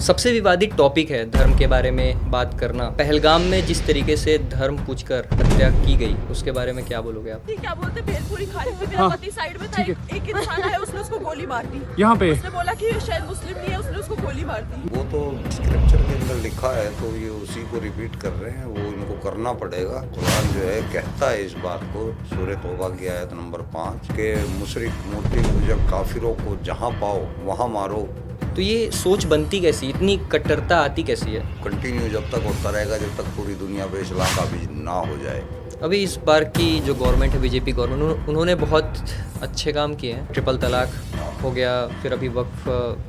सबसे विवादित टॉपिक है धर्म के बारे में बात करना। पहलगाम में जिस तरीके से धर्म पूछकर हत्या की गई, उसके बारे में क्या बोलोगे आप? क्या बोलते भेलपुरी खा रही थी, मेरा पति साइड में था, एक इंसान आया, उसने उसको गोली मार दी। यहाँ पे उसने बोला कि शायद मुस्लिम नहीं है, उसने उसको गोली मार दी। वो तो स्क्रिप्चर के अंदर लिखा है, तो ये उसी को रिपीट कर रहे हैं। वो इनको करना पड़ेगा। कुरान जो है कहता है इस बात को, सूरह तौबा की आयत नंबर 5 के मुशरिक मूर्ति पूजक काफिरों को जहाँ पाओ वहाँ मारो। तो ये सोच बनती कैसी, इतनी कट्टरता आती कैसी है? कंटिन्यू जब तक होता रहेगा, जब तक पूरी दुनिया पे इस्लाम काबिज ना हो जाए। अभी इस बार की जो गवर्नमेंट है, बीजेपी गवर्नमेंट, उन्होंने बहुत अच्छे काम किए हैं। ट्रिपल तलाक हो गया, फिर अभी वक्फ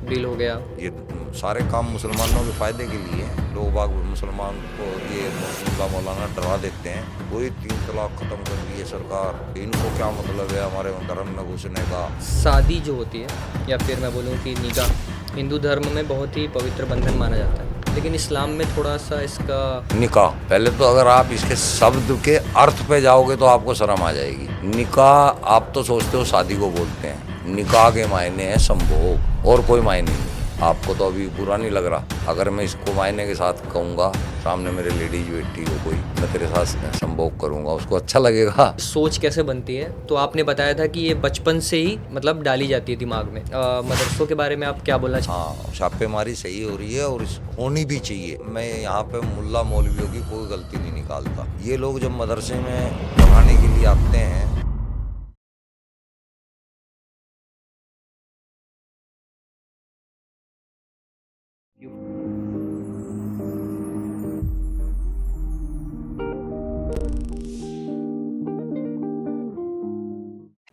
बिल हो गया। ये सारे काम मुसलमानों के फायदे के लिए हैं। लोग बाग मुसलमान को ये मुल्ला मौलाना डरा देते हैं। वही 3 तलाक खत्म कर दी है सरकार। इनको क्या मतलब है हमारे धर्म में घुसने का? शादी जो होती है, या फिर मैं बोलूँ कि निकाह, हिंदू धर्म में बहुत ही पवित्र बंधन माना जाता है, लेकिन इस्लाम में थोड़ा सा इसका निकाह, पहले तो अगर आप इसके शब्द के अर्थ पे जाओगे तो आपको शर्म आ जाएगी। निकाह आप तो सोचते हो शादी को बोलते हैं, निकाह के मायने हैं संभोग, और कोई मायने नहीं। आपको तो अभी बुरा नहीं लग रहा अगर मैं इसको मायने के साथ कहूँगा, सामने मेरे लेडीज बैठी हो कोई, मैं तेरे साथ संभोग करूँगा, उसको अच्छा लगेगा? सोच कैसे बनती है? तो आपने बताया था कि ये बचपन से ही मतलब डाली जाती है दिमाग में। मदरसों के बारे में आप क्या बोलना चाहते? हाँ, छापेमारी सही हो रही है और होनी भी चाहिए। मैं यहाँ पे मुल्ला मौलवियों की कोई गलती नहीं निकालता। ये लोग जब मदरसे में पढ़ाने के लिए आते हैं,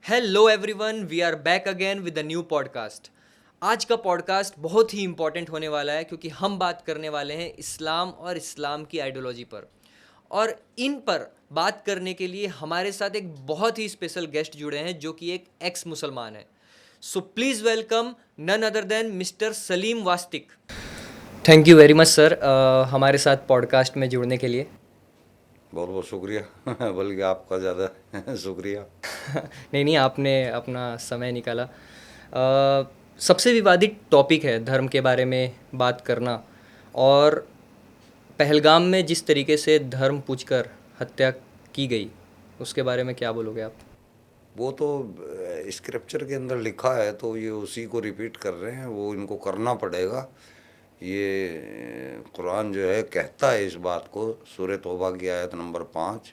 hello everyone, we are back again with a new podcast. आज का पॉडकास्ट बहुत ही इंपॉर्टेंट होने वाला है, क्योंकि हम बात करने वाले हैं इस्लाम और इस्लाम की आइडियोलॉजी पर। और इन पर बात करने के लिए हमारे साथ एक बहुत ही स्पेशल गेस्ट जुड़े हैं, जो कि एक एक्स मुसलमान है। So please welcome none other than mister Salim Vastik. Thank you very much sir, हमारे साथ पॉडकास्ट में जुड़ने के लिए। बहुत बहुत शुक्रिया। बल्कि आपका ज़्यादा शुक्रिया। नहीं, आपने अपना समय निकाला। सबसे विवादित टॉपिक है धर्म के बारे में बात करना। और पहलगाम में जिस तरीके से धर्म पूछकर हत्या की गई, उसके बारे में क्या बोलोगे आप? वो तो स्क्रिप्चर के अंदर लिखा है, तो ये उसी को रिपीट कर रहे हैं। वो इनको करना पड़ेगा। ये कुरान जो है कहता है इस बात को, सूरह तौबा की आयत नंबर 5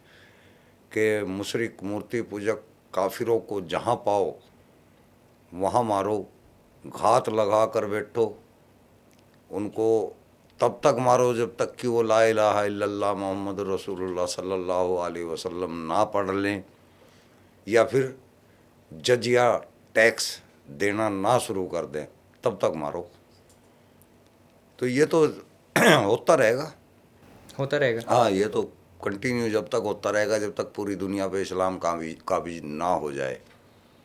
के मुशरिक मूर्ति पूजक काफिरों को जहाँ पाओ वहाँ मारो, घात लगा कर बैठो, उनको तब तक मारो जब तक कि वो ला इलाहा इल्लल्लाह मोहम्मद रसूलुल्लाह सल्लल्लाहु अलैहि वसल्लम ना पढ़ लें, या फिर जजिया टैक्स देना ना शुरू कर दें, तब तक मारो। तो ये तो होता रहेगा। हाँ, ये तो कंटिन्यू जब तक होता रहेगा, जब तक पूरी दुनिया पे इस्लाम काबिज ना हो जाए।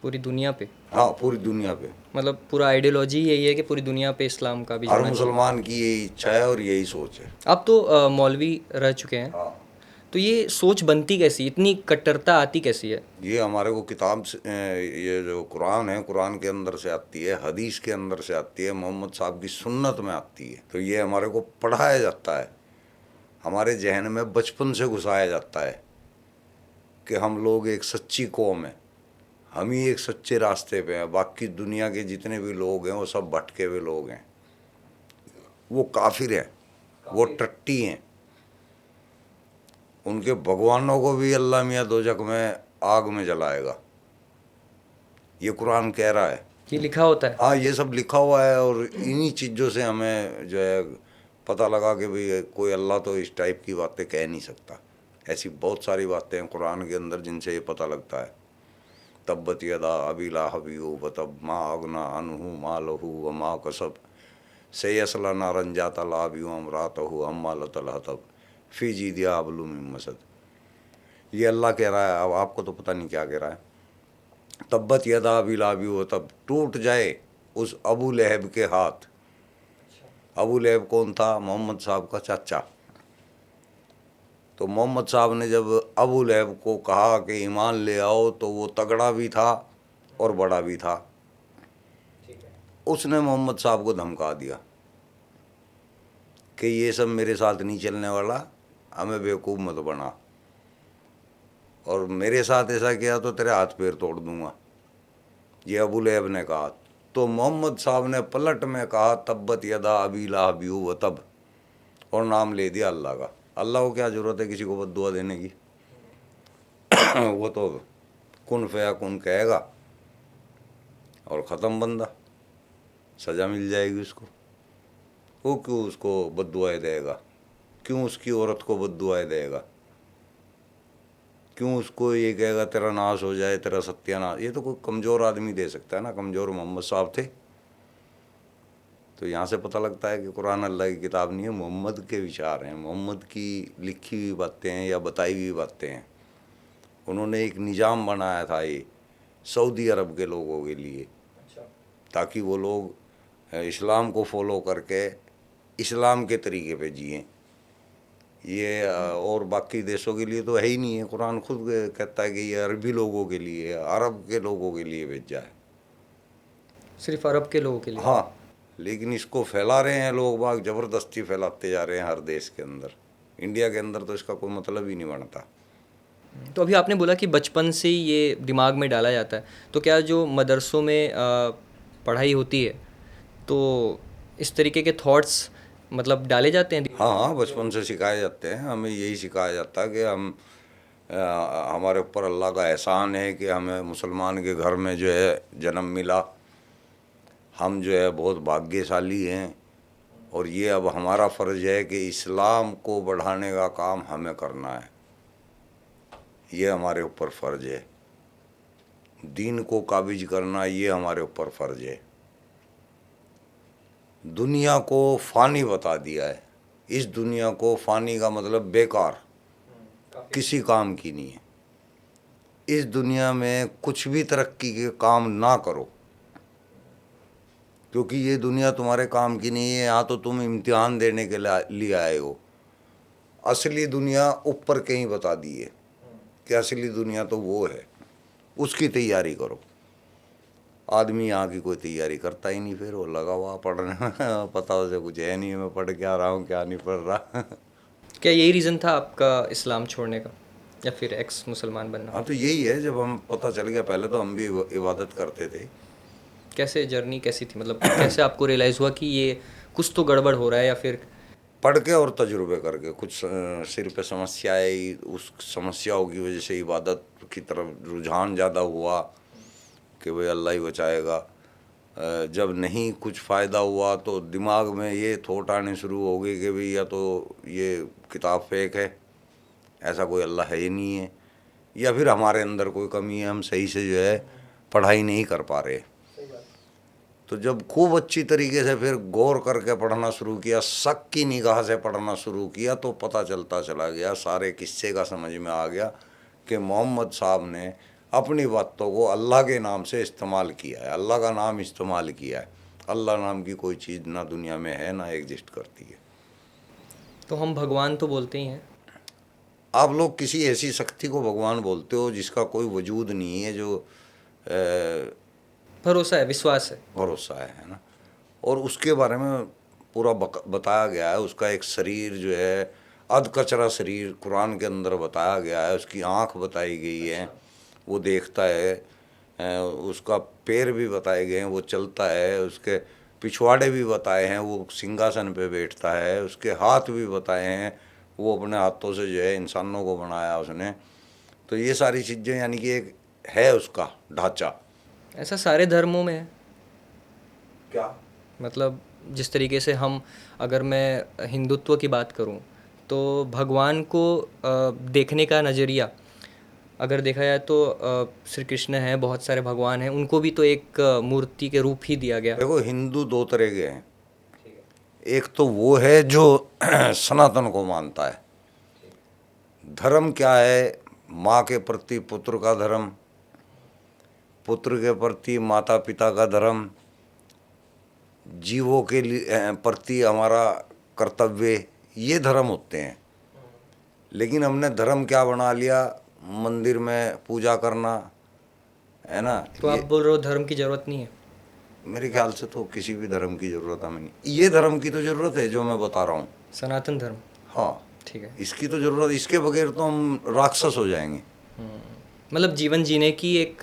पूरी दुनिया पे? हाँ, पूरी दुनिया पे। मतलब पूरा आइडियोलॉजी यही है कि पूरी दुनिया पे इस्लाम का भी हर होना चाहिए। मुसलमान की यही इच्छा है और यही सोच है। आप तो मौलवी रह चुके हैं, हाँ, तो ये सोच बनती कैसी, इतनी कट्टरता आती कैसी है? ये हमारे को किताब से, ये जो कुरान है, कुरान के अंदर से आती है, हदीस के अंदर से आती है, मोहम्मद साहब की सुन्नत में आती है। तो ये हमारे को पढ़ाया जाता है, हमारे जहन में बचपन से घुसाया जाता है कि हम लोग एक सच्ची कौम है, हम ही एक सच्चे रास्ते पे हैं। बाकी दुनिया के जितने भी लोग हैं वो सब भटके हुए लोग हैं, वो काफिर हैं, वो टट्टी हैं। उनके भगवानों को भी अल्लाह मियाँ दोजक में आग में जलाएगा, ये कुरान कह रहा है। ये लिखा होता है? हाँ, ये सब लिखा हुआ है। और इन्हीं चीज़ों से हमें जो है पता लगा कि भाई कोई अल्लाह तो इस टाइप की बातें कह नहीं सकता। ऐसी बहुत सारी बातें हैं कुरान के अंदर जिनसे ये पता लगता है। तब्बत यदा अबी लाहबी वतब मा अगना अनहु मालहु व मा कसब सयस्ला नारन जाता लाबी अमरातहु अम्मा लतलहतब फी जीदिया अबलू मिन मसद। ये अल्लाह कह रहा है, अब आपको तो पता नहीं क्या कह रहा है। तब्बत यदा अबी लाबी हो, तब टूट जाए उस अबू लहब के हाथ। अबू लहब कौन था? मोहम्मद साहब का चाचा। तो मोहम्मद साहब ने जब अबू लहब को कहा कि ईमान ले आओ, तो वो तगड़ा भी था और बड़ा भी था। उसने मोहम्मद साहब को धमका दिया कि ये सब मेरे साथ नहीं चलने वाला, हमें बेवकूफ़ मत बना, और मेरे साथ ऐसा किया तो तेरे हाथ पैर तोड़ दूंगा। ये अबू लहब ने कहा। तो मोहम्मद साहब ने पलट में कहा तब्बत यदा अबी लहब व तब, और नाम ले दिया अल्लाह का। अल्लाह को क्या ज़रूरत है किसी को बद्दुआ देने की? वो तो कुन फया कुन कहेगा और ख़त्म बंदा, सज़ा मिल जाएगी उसको। वो क्यों उसको बद्दुआएं देगा? क्यों उसकी औरत को बद्दुआएं देगा? क्यों उसको ये कहेगा तेरा नाश हो जाए, तेरा सत्यानाश? ये तो कोई कमज़ोर आदमी दे सकता है ना, कमज़ोर मोहम्मद साहब थे। तो यहाँ से पता लगता है कि कुरान अल्लाह की किताब नहीं है, मोहम्मद के विचार हैं, मोहम्मद की लिखी हुई बातें हैं या बताई हुई बातें हैं। उन्होंने एक निज़ाम बनाया था ये सऊदी अरब के लोगों के लिए, ताकि वो लोग इस्लाम को फॉलो करके इस्लाम के तरीके पे जिएं। ये और बाकी देशों के लिए तो है ही नहीं है। कुरान खुद कहता है कि ये अरबी लोगों के लिए, अरब के लोगों के लिए भेजा है, सिर्फ अरब के लोगों के लिए। हाँ, लेकिन इसको फैला रहे हैं लोग बाग, ज़बरदस्ती फैलाते जा रहे हैं हर देश के अंदर। इंडिया के अंदर तो इसका कोई मतलब ही नहीं बनता। तो अभी आपने बोला कि बचपन से ही ये दिमाग में डाला जाता है, तो क्या जो मदरसों में पढ़ाई होती है तो इस तरीके के थॉट्स मतलब डाले जाते हैं? हाँ हाँ, बचपन से सिखाए जाते हैं। हमें यही सिखाया जाता है कि हमारे ऊपर अल्लाह का एहसान है कि हमें मुसलमान के घर में जो है जन्म मिला। हम जो है बहुत भाग्यशाली हैं, और ये अब हमारा फ़र्ज़ है कि इस्लाम को बढ़ाने का काम हमें करना है। ये हमारे ऊपर फ़र्ज़ है। दीन को काबिज करना ये हमारे ऊपर फ़र्ज़ है। दुनिया को फ़ानी बता दिया है। इस दुनिया को, फ़ानी का मतलब बेकार, किसी काम की नहीं है। इस दुनिया में कुछ भी तरक्की के काम ना करो, क्योंकि ये दुनिया तुम्हारे काम की नहीं है। यहाँ तो तुम इम्तिहान देने के लिए आए हो। असली दुनिया ऊपर कहीं बता दी है कि असली दुनिया तो वो है, उसकी तैयारी करो। आदमी यहाँ की कोई तैयारी करता ही नहीं, फिर वो लगा हुआ पढ़ने में। पता उसे कुछ है नहीं, मैं पढ़ क्या रहा हूँ क्या नहीं पढ़ रहा। क्या यही रीज़न था आपका इस्लाम छोड़ने का या फिर एक्स मुसलमान बनना? हाँ, तो यही है। जब हम पता चल गया, पहले तो हम भी इबादत करते थे। कैसे जर्नी कैसी थी, मतलब कैसे आपको रियलाइज़ हुआ कि ये कुछ तो गड़बड़ हो रहा है? या फिर पढ़ के और तजुर्बे करके, कुछ सिर पे समस्या आई, उस समस्याओं की वजह से इबादत की तरफ रुझान ज़्यादा हुआ कि भाई अल्लाह ही बचाएगा। जब नहीं कुछ फ़ायदा हुआ तो दिमाग में ये थॉट आने शुरू हो गए कि भाई या तो ये किताब फेक है, ऐसा कोई अल्लाह है ही नहीं है, या फिर हमारे अंदर कोई कमी है, हम सही से जो है पढ़ाई नहीं कर पा रहे। तो जब खूब अच्छी तरीके से फिर गौर करके पढ़ना शुरू किया, शक की निगाह से पढ़ना शुरू किया, तो पता चलता चला गया, सारे किस्से का समझ में आ गया कि मोहम्मद साहब ने अपनी बातों को अल्लाह के नाम से इस्तेमाल किया है, अल्लाह का नाम इस्तेमाल किया है। अल्लाह नाम की कोई चीज़ ना दुनिया में है ना एग्जिस्ट करती है। तो हम भगवान तो बोलते ही हैं। आप लोग किसी ऐसी शक्ति को भगवान बोलते हो जिसका कोई वजूद नहीं है, जो भरोसा है, विश्वास है। भरोसा है ना, और उसके बारे में पूरा बताया गया है। उसका एक शरीर जो है अधकचरा शरीर कुरान के अंदर बताया गया है। उसकी आँख बताई गई है, वो देखता है। उसका पैर भी बताए गए हैं, वो चलता है। उसके पिछवाड़े भी बताए हैं, वो सिंहासन पे बैठता है। उसके हाथ भी बताए हैं, वो अपने हाथों से जो है इंसानों को बनाया उसने। तो ये सारी चीज़ें यानी कि एक है उसका ढांचा। ऐसा सारे धर्मों में है क्या मतलब जिस तरीके से हम, अगर मैं हिंदुत्व की बात करूं तो भगवान को देखने का नज़रिया अगर देखा जाए तो श्री कृष्ण हैं, बहुत सारे भगवान हैं, उनको भी तो एक मूर्ति के रूप ही दिया गया। देखो, हिंदू दो तरह के हैं। एक तो वो है जो सनातन को मानता है। धर्म क्या है? माँ के प्रति पुत्र का धर्म, पुत्र के प्रति माता पिता का धर्म, जीवों के लिए प्रति हमारा कर्तव्य, ये धर्म होते हैं। लेकिन हमने धर्म क्या बना लिया? मंदिर में पूजा करना, है ना। तो आप बोल रहे हो धर्म की ज़रूरत नहीं है? मेरे ख्याल से तो किसी भी धर्म की ज़रूरत हमें नहीं। ये धर्म की तो ज़रूरत है जो मैं बता रहा हूँ। सनातन धर्म, हाँ, ठीक है। इसकी तो जरूरत, इसके बगैर तो हम राक्षस हो जाएंगे। मतलब जीवन जीने की एक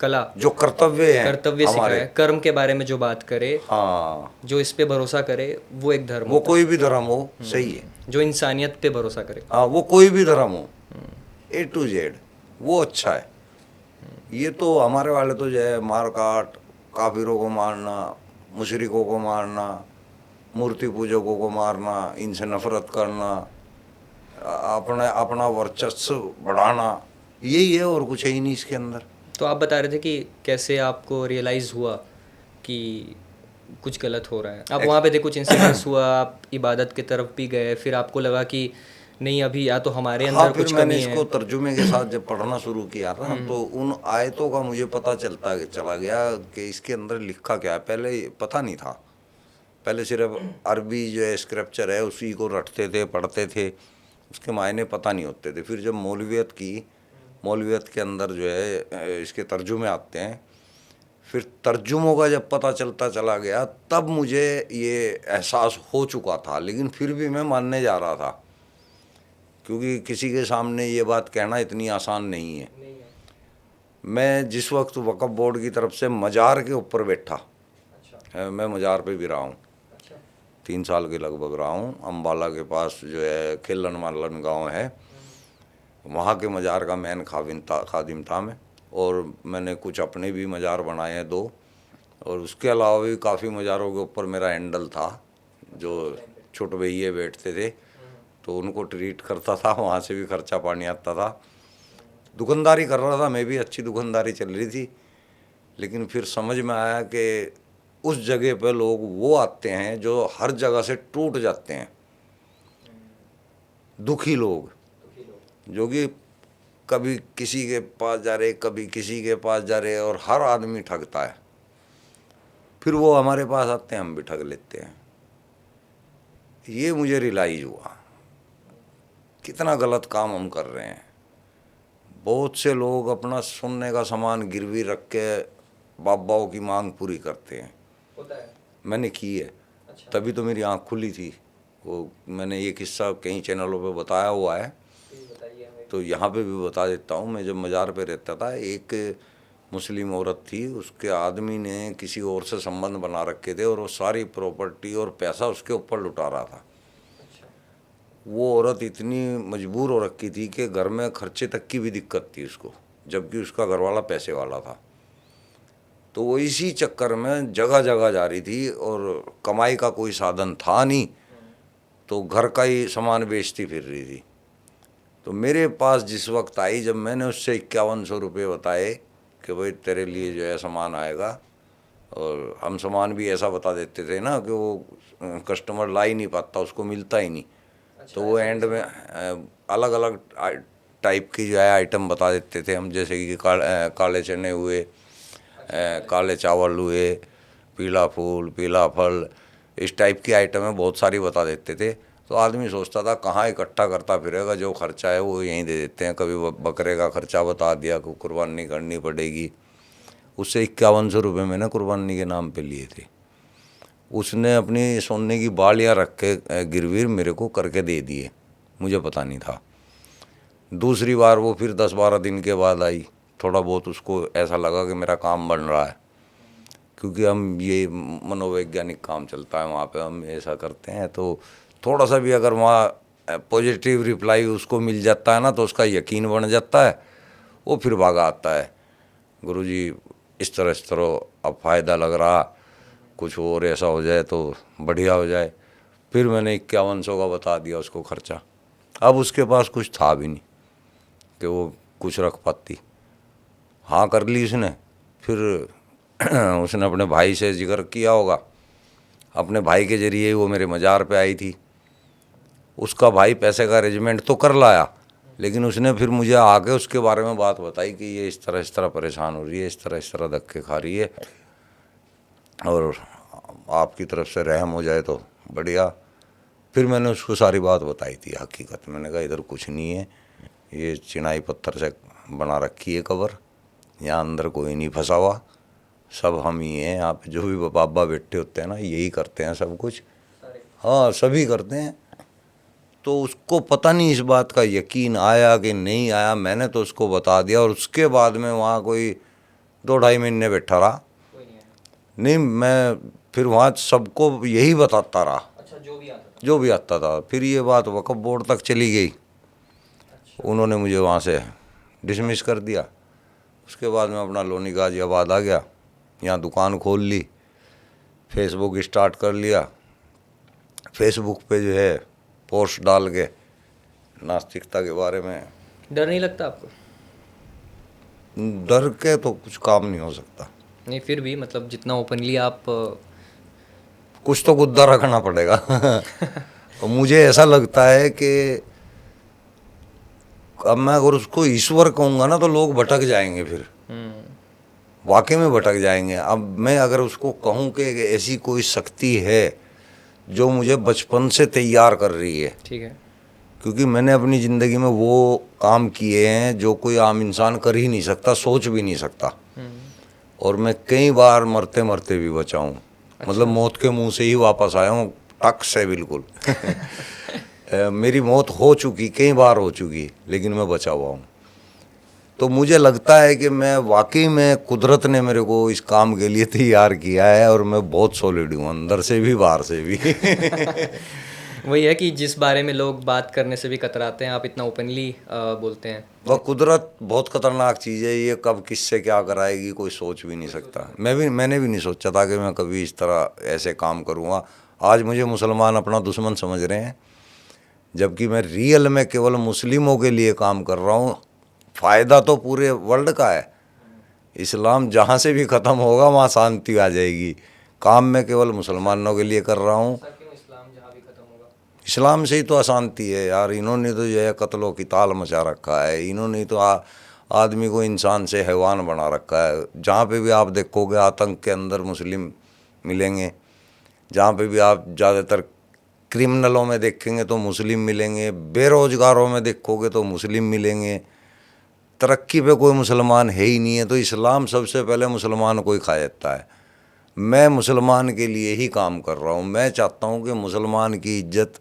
कला, जो कर्तव्य है कर्तव्य हमारे, सिखाए, कर्म के बारे में जो बात करे, हाँ, जो इस पे भरोसा करे, वो एक धर्म वो होता कोई भी धर्म हो, सही है। है। जो इंसानियत पे भरोसा करे। हाँ, वो कोई भी धर्म हो, A to Z, वो अच्छा है। ये तो हमारे वाले तो जो है मार काट, काफिरों को मारना, मुशरिकों को मारना, मूर्ति पूजकों को मारना, इनसे नफरत करना, अपना अपना वर्चस्व बढ़ाना, यही है और कुछ है ही नहीं इसके अंदर। तो आप बता रहे थे कि कैसे आपको रियलाइज़ हुआ कि कुछ गलत हो रहा है। आप वहाँ पे थे, कुछ इंसिडेंट्स हुआ, आप इबादत की तरफ भी गए, फिर आपको लगा कि नहीं, अभी या तो हमारे हाँ, अंदर फिर कुछ मैंने कमी है। इसको तर्जुमे के साथ जब पढ़ना शुरू किया ना, तो उन आयतों का मुझे पता चला गया कि इसके अंदर लिखा क्या है। पहले पता नहीं था, पहले सिर्फ अरबी जो है स्क्रिप्चर है उसी को रटते थे, पढ़ते थे, उसके मायने पता नहीं होते थे। फिर जब मौलवियत की, मौलवियत के अंदर जो है इसके तर्जुमे आते हैं, फिर तर्जुमों का जब पता चलता चला गया तब मुझे ये एहसास हो चुका था। लेकिन फिर भी मैं मानने जा रहा था, क्योंकि किसी के सामने ये बात कहना इतनी आसान नहीं है। मैं जिस वक्त वक्फ बोर्ड की तरफ से मज़ार के ऊपर बैठा, मैं मज़ार पे भी रहा हूँ, 3 साल के लगभग रहा हूँ। अम्बाला के पास जो है खिलन मालन गाँव है, वहाँ के मज़ार का मैन खादिम था मैं। और मैंने कुछ अपने भी मज़ार बनाए हैं 2, और उसके अलावा भी काफ़ी मज़ारों के ऊपर मेरा हैंडल था। जो छोटे भैया बैठते थे तो उनको ट्रीट करता था, वहाँ से भी खर्चा पानी आता था। दुकानदारी कर रहा था मैं भी, अच्छी दुकानदारी चल रही थी। लेकिन फिर समझ में आया कि उस जगह पे लोग वो आते हैं जो हर जगह से टूट जाते हैं, दुखी लोग, जो कि कभी किसी के पास जा रहे, कभी किसी के पास जा रहे, और हर आदमी ठगता है। फिर वो हमारे पास आते हैं, हम भी ठग लेते हैं। ये मुझे रियलाइज हुआ कितना गलत काम हम कर रहे हैं। बहुत से लोग अपना सोने का सामान गिरवी रख के बाबाओं की मांग पूरी करते हैं। मैंने की है, तभी तो मेरी आँख खुली थी। वो मैंने ये किस्सा कई चैनलों पे बताया हुआ है, तो यहाँ पे भी बता देता हूँ। मैं जब मज़ार पे रहता था, एक मुस्लिम औरत थी, उसके आदमी ने किसी और से संबंध बना रखे थे, और वो सारी प्रॉपर्टी और पैसा उसके ऊपर लुटा रहा था। वो औरत इतनी मजबूर हो रखी थी कि घर में खर्चे तक की भी दिक्कत थी उसको, जबकि उसका घरवाला पैसे वाला था। तो वो इसी चक्कर में जगह जगह जा रही थी, और कमाई का कोई साधन था नहीं, तो घर का ही सामान बेचती फिर रही थी। तो मेरे पास जिस वक्त आई, जब मैंने उससे 5100 रुपये बताए कि भाई तेरे लिए जो है सामान आएगा, और हम सामान भी ऐसा बता देते थे ना कि वो कस्टमर ला ही नहीं पाता, उसको मिलता ही नहीं। तो वो एंड में अलग अलग टाइप की जो है आइटम बता देते थे हम, जैसे कि काले चने हुए, काले चावल हुए, पीला फूल, पीला फल, इस टाइप की आइटमें बहुत सारी बता देते थे। तो आदमी सोचता था कहाँ इकट्ठा करता फिरेगा, जो खर्चा है वो यहीं दे देते हैं। कभी बकरे का खर्चा बता दिया कि कुर्बानी करनी पड़ेगी, उससे 5100 रुपये मैंने कुर्बानी के नाम पे लिए थे। उसने अपनी सोने की बालियाँ रख के गिरवी मेरे को करके दे दिए, मुझे पता नहीं था। दूसरी बार वो फिर 10-12 दिन के बाद आई, थोड़ा बहुत उसको ऐसा लगा कि मेरा काम बन रहा है, क्योंकि हम ये मनोवैज्ञानिक काम चलता है वहाँ पे, हम ऐसा करते हैं। तो थोड़ा सा भी अगर वहाँ पॉजिटिव रिप्लाई उसको मिल जाता है ना, तो उसका यकीन बन जाता है, वो फिर भागा आता है, गुरुजी इस तरह अब फ़ायदा लग रहा, कुछ और ऐसा हो जाए तो बढ़िया हो जाए। फिर मैंने 5100 का बता दिया उसको खर्चा। अब उसके पास कुछ था भी नहीं कि वो कुछ रख पाती। हाँ कर ली उसने। फिर उसने अपने भाई से जिक्र किया होगा, अपने भाई के ज़रिए वो मेरे मज़ार पे आई थी। उसका भाई पैसे का अरेंजमेंट तो कर लाया, लेकिन उसने फिर मुझे आके उसके बारे में बात बताई कि ये इस तरह परेशान हो रही है, इस तरह धक्के खा रही है, और आपकी तरफ से रहम हो जाए तो बढ़िया। फिर मैंने उसको सारी बात बताई थी हकीकत। मैंने कहा इधर कुछ नहीं है, ये चिनाई पत्थर से बना रखी है कब्र, यहाँ अंदर कोई नहीं फंसा हुआ, सब हम ही हैं। आप जो भी बाबा बैठे होते हैं ना, यही करते हैं सब कुछ। हाँ, सभी करते हैं। तो उसको पता नहीं इस बात का यकीन आया कि नहीं आया। मैंने तो उसको बता दिया और उसके बाद में वहाँ कोई 2-2.5 महीने बैठा रहा। कोई नहीं आया। नहीं, मैं फिर वहाँ सबको यही बताता रहा, अच्छा, जो भी आता था। जो भी आता था। फिर ये बात वक्फ बोर्ड तक चली गई, उन्होंने मुझे वहाँ से डिसमिस कर दिया। उसके बाद मैं अपना लोनी गाजियाबाद आ गया, यहाँ दुकान खोल ली, फेसबुक स्टार्ट कर लिया। फेसबुक पे जो है पोस्ट डाल के नास्तिकता के बारे में। डर नहीं लगता आपको? डर के तो कुछ काम नहीं हो सकता। नहीं, फिर भी मतलब जितना ओपनली आप कुछ तो गुद्दा रखना पड़ेगा। और मुझे ऐसा लगता है कि अब मैं अगर उसको ईश्वर कहूँगा ना तो लोग भटक जाएंगे, फिर वाकई में भटक जाएंगे। अब मैं अगर उसको कहूँ कि ऐसी कोई शक्ति है जो मुझे बचपन से तैयार कर रही है, ठीक है, क्योंकि मैंने अपनी ज़िंदगी में वो काम किए हैं जो कोई आम इंसान कर ही नहीं सकता, सोच भी नहीं सकता। और मैं कई बार मरते मरते भी बचा हूँ। मतलब मौत के मुंह से ही वापस आया हूँ, टक से बिल्कुल। मेरी मौत हो चुकी, कई बार हो चुकी, लेकिन मैं बचा हुआ हूँ। तो मुझे लगता है कि मैं वाकई में कुदरत ने मेरे को इस काम के लिए तैयार किया है और मैं बहुत सॉलिड हूँ, अंदर से भी बाहर से भी। वही है कि जिस बारे में लोग बात करने से भी कतराते हैं, आप इतना ओपनली बोलते हैं। वह कुदरत बहुत खतरनाक चीज़ है, ये कब किससे क्या कराएगी कोई सोच भी नहीं सकता। मैंने भी नहीं सोचा था कि मैं कभी इस तरह ऐसे काम करूँगा। आज मुझे मुसलमान अपना दुश्मन समझ रहे हैं, जबकि मैं रियल में केवल मुस्लिमों के लिए काम कर रहा हूँ। फ़ायदा तो पूरे वर्ल्ड का है। इस्लाम जहाँ से भी ख़त्म होगा वहाँ शांति आ जाएगी। काम मैं केवल मुसलमानों के लिए कर रहा हूँ। इस्लाम जहाँ भी खत्म होगा, इस्लाम से ही तो अशांति है यार। इन्होंने तो जो है कत्लो की ताल मचा रखा है। इन्होंने तो आदमी को इंसान से हैवान बना रखा है। जहाँ पे भी आप देखोगे आतंक के अंदर मुस्लिम मिलेंगे, जहाँ पे भी आप ज़्यादातर क्रिमिनलों में देखेंगे तो मुस्लिम मिलेंगे, बेरोजगारों में देखोगे तो मुस्लिम मिलेंगे, तरक्की पे कोई मुसलमान है ही नहीं है। तो इस्लाम सबसे पहले मुसलमान को ही खा जाता है। मैं मुसलमान के लिए ही काम कर रहा हूँ। मैं चाहता हूँ कि मुसलमान की इज्जत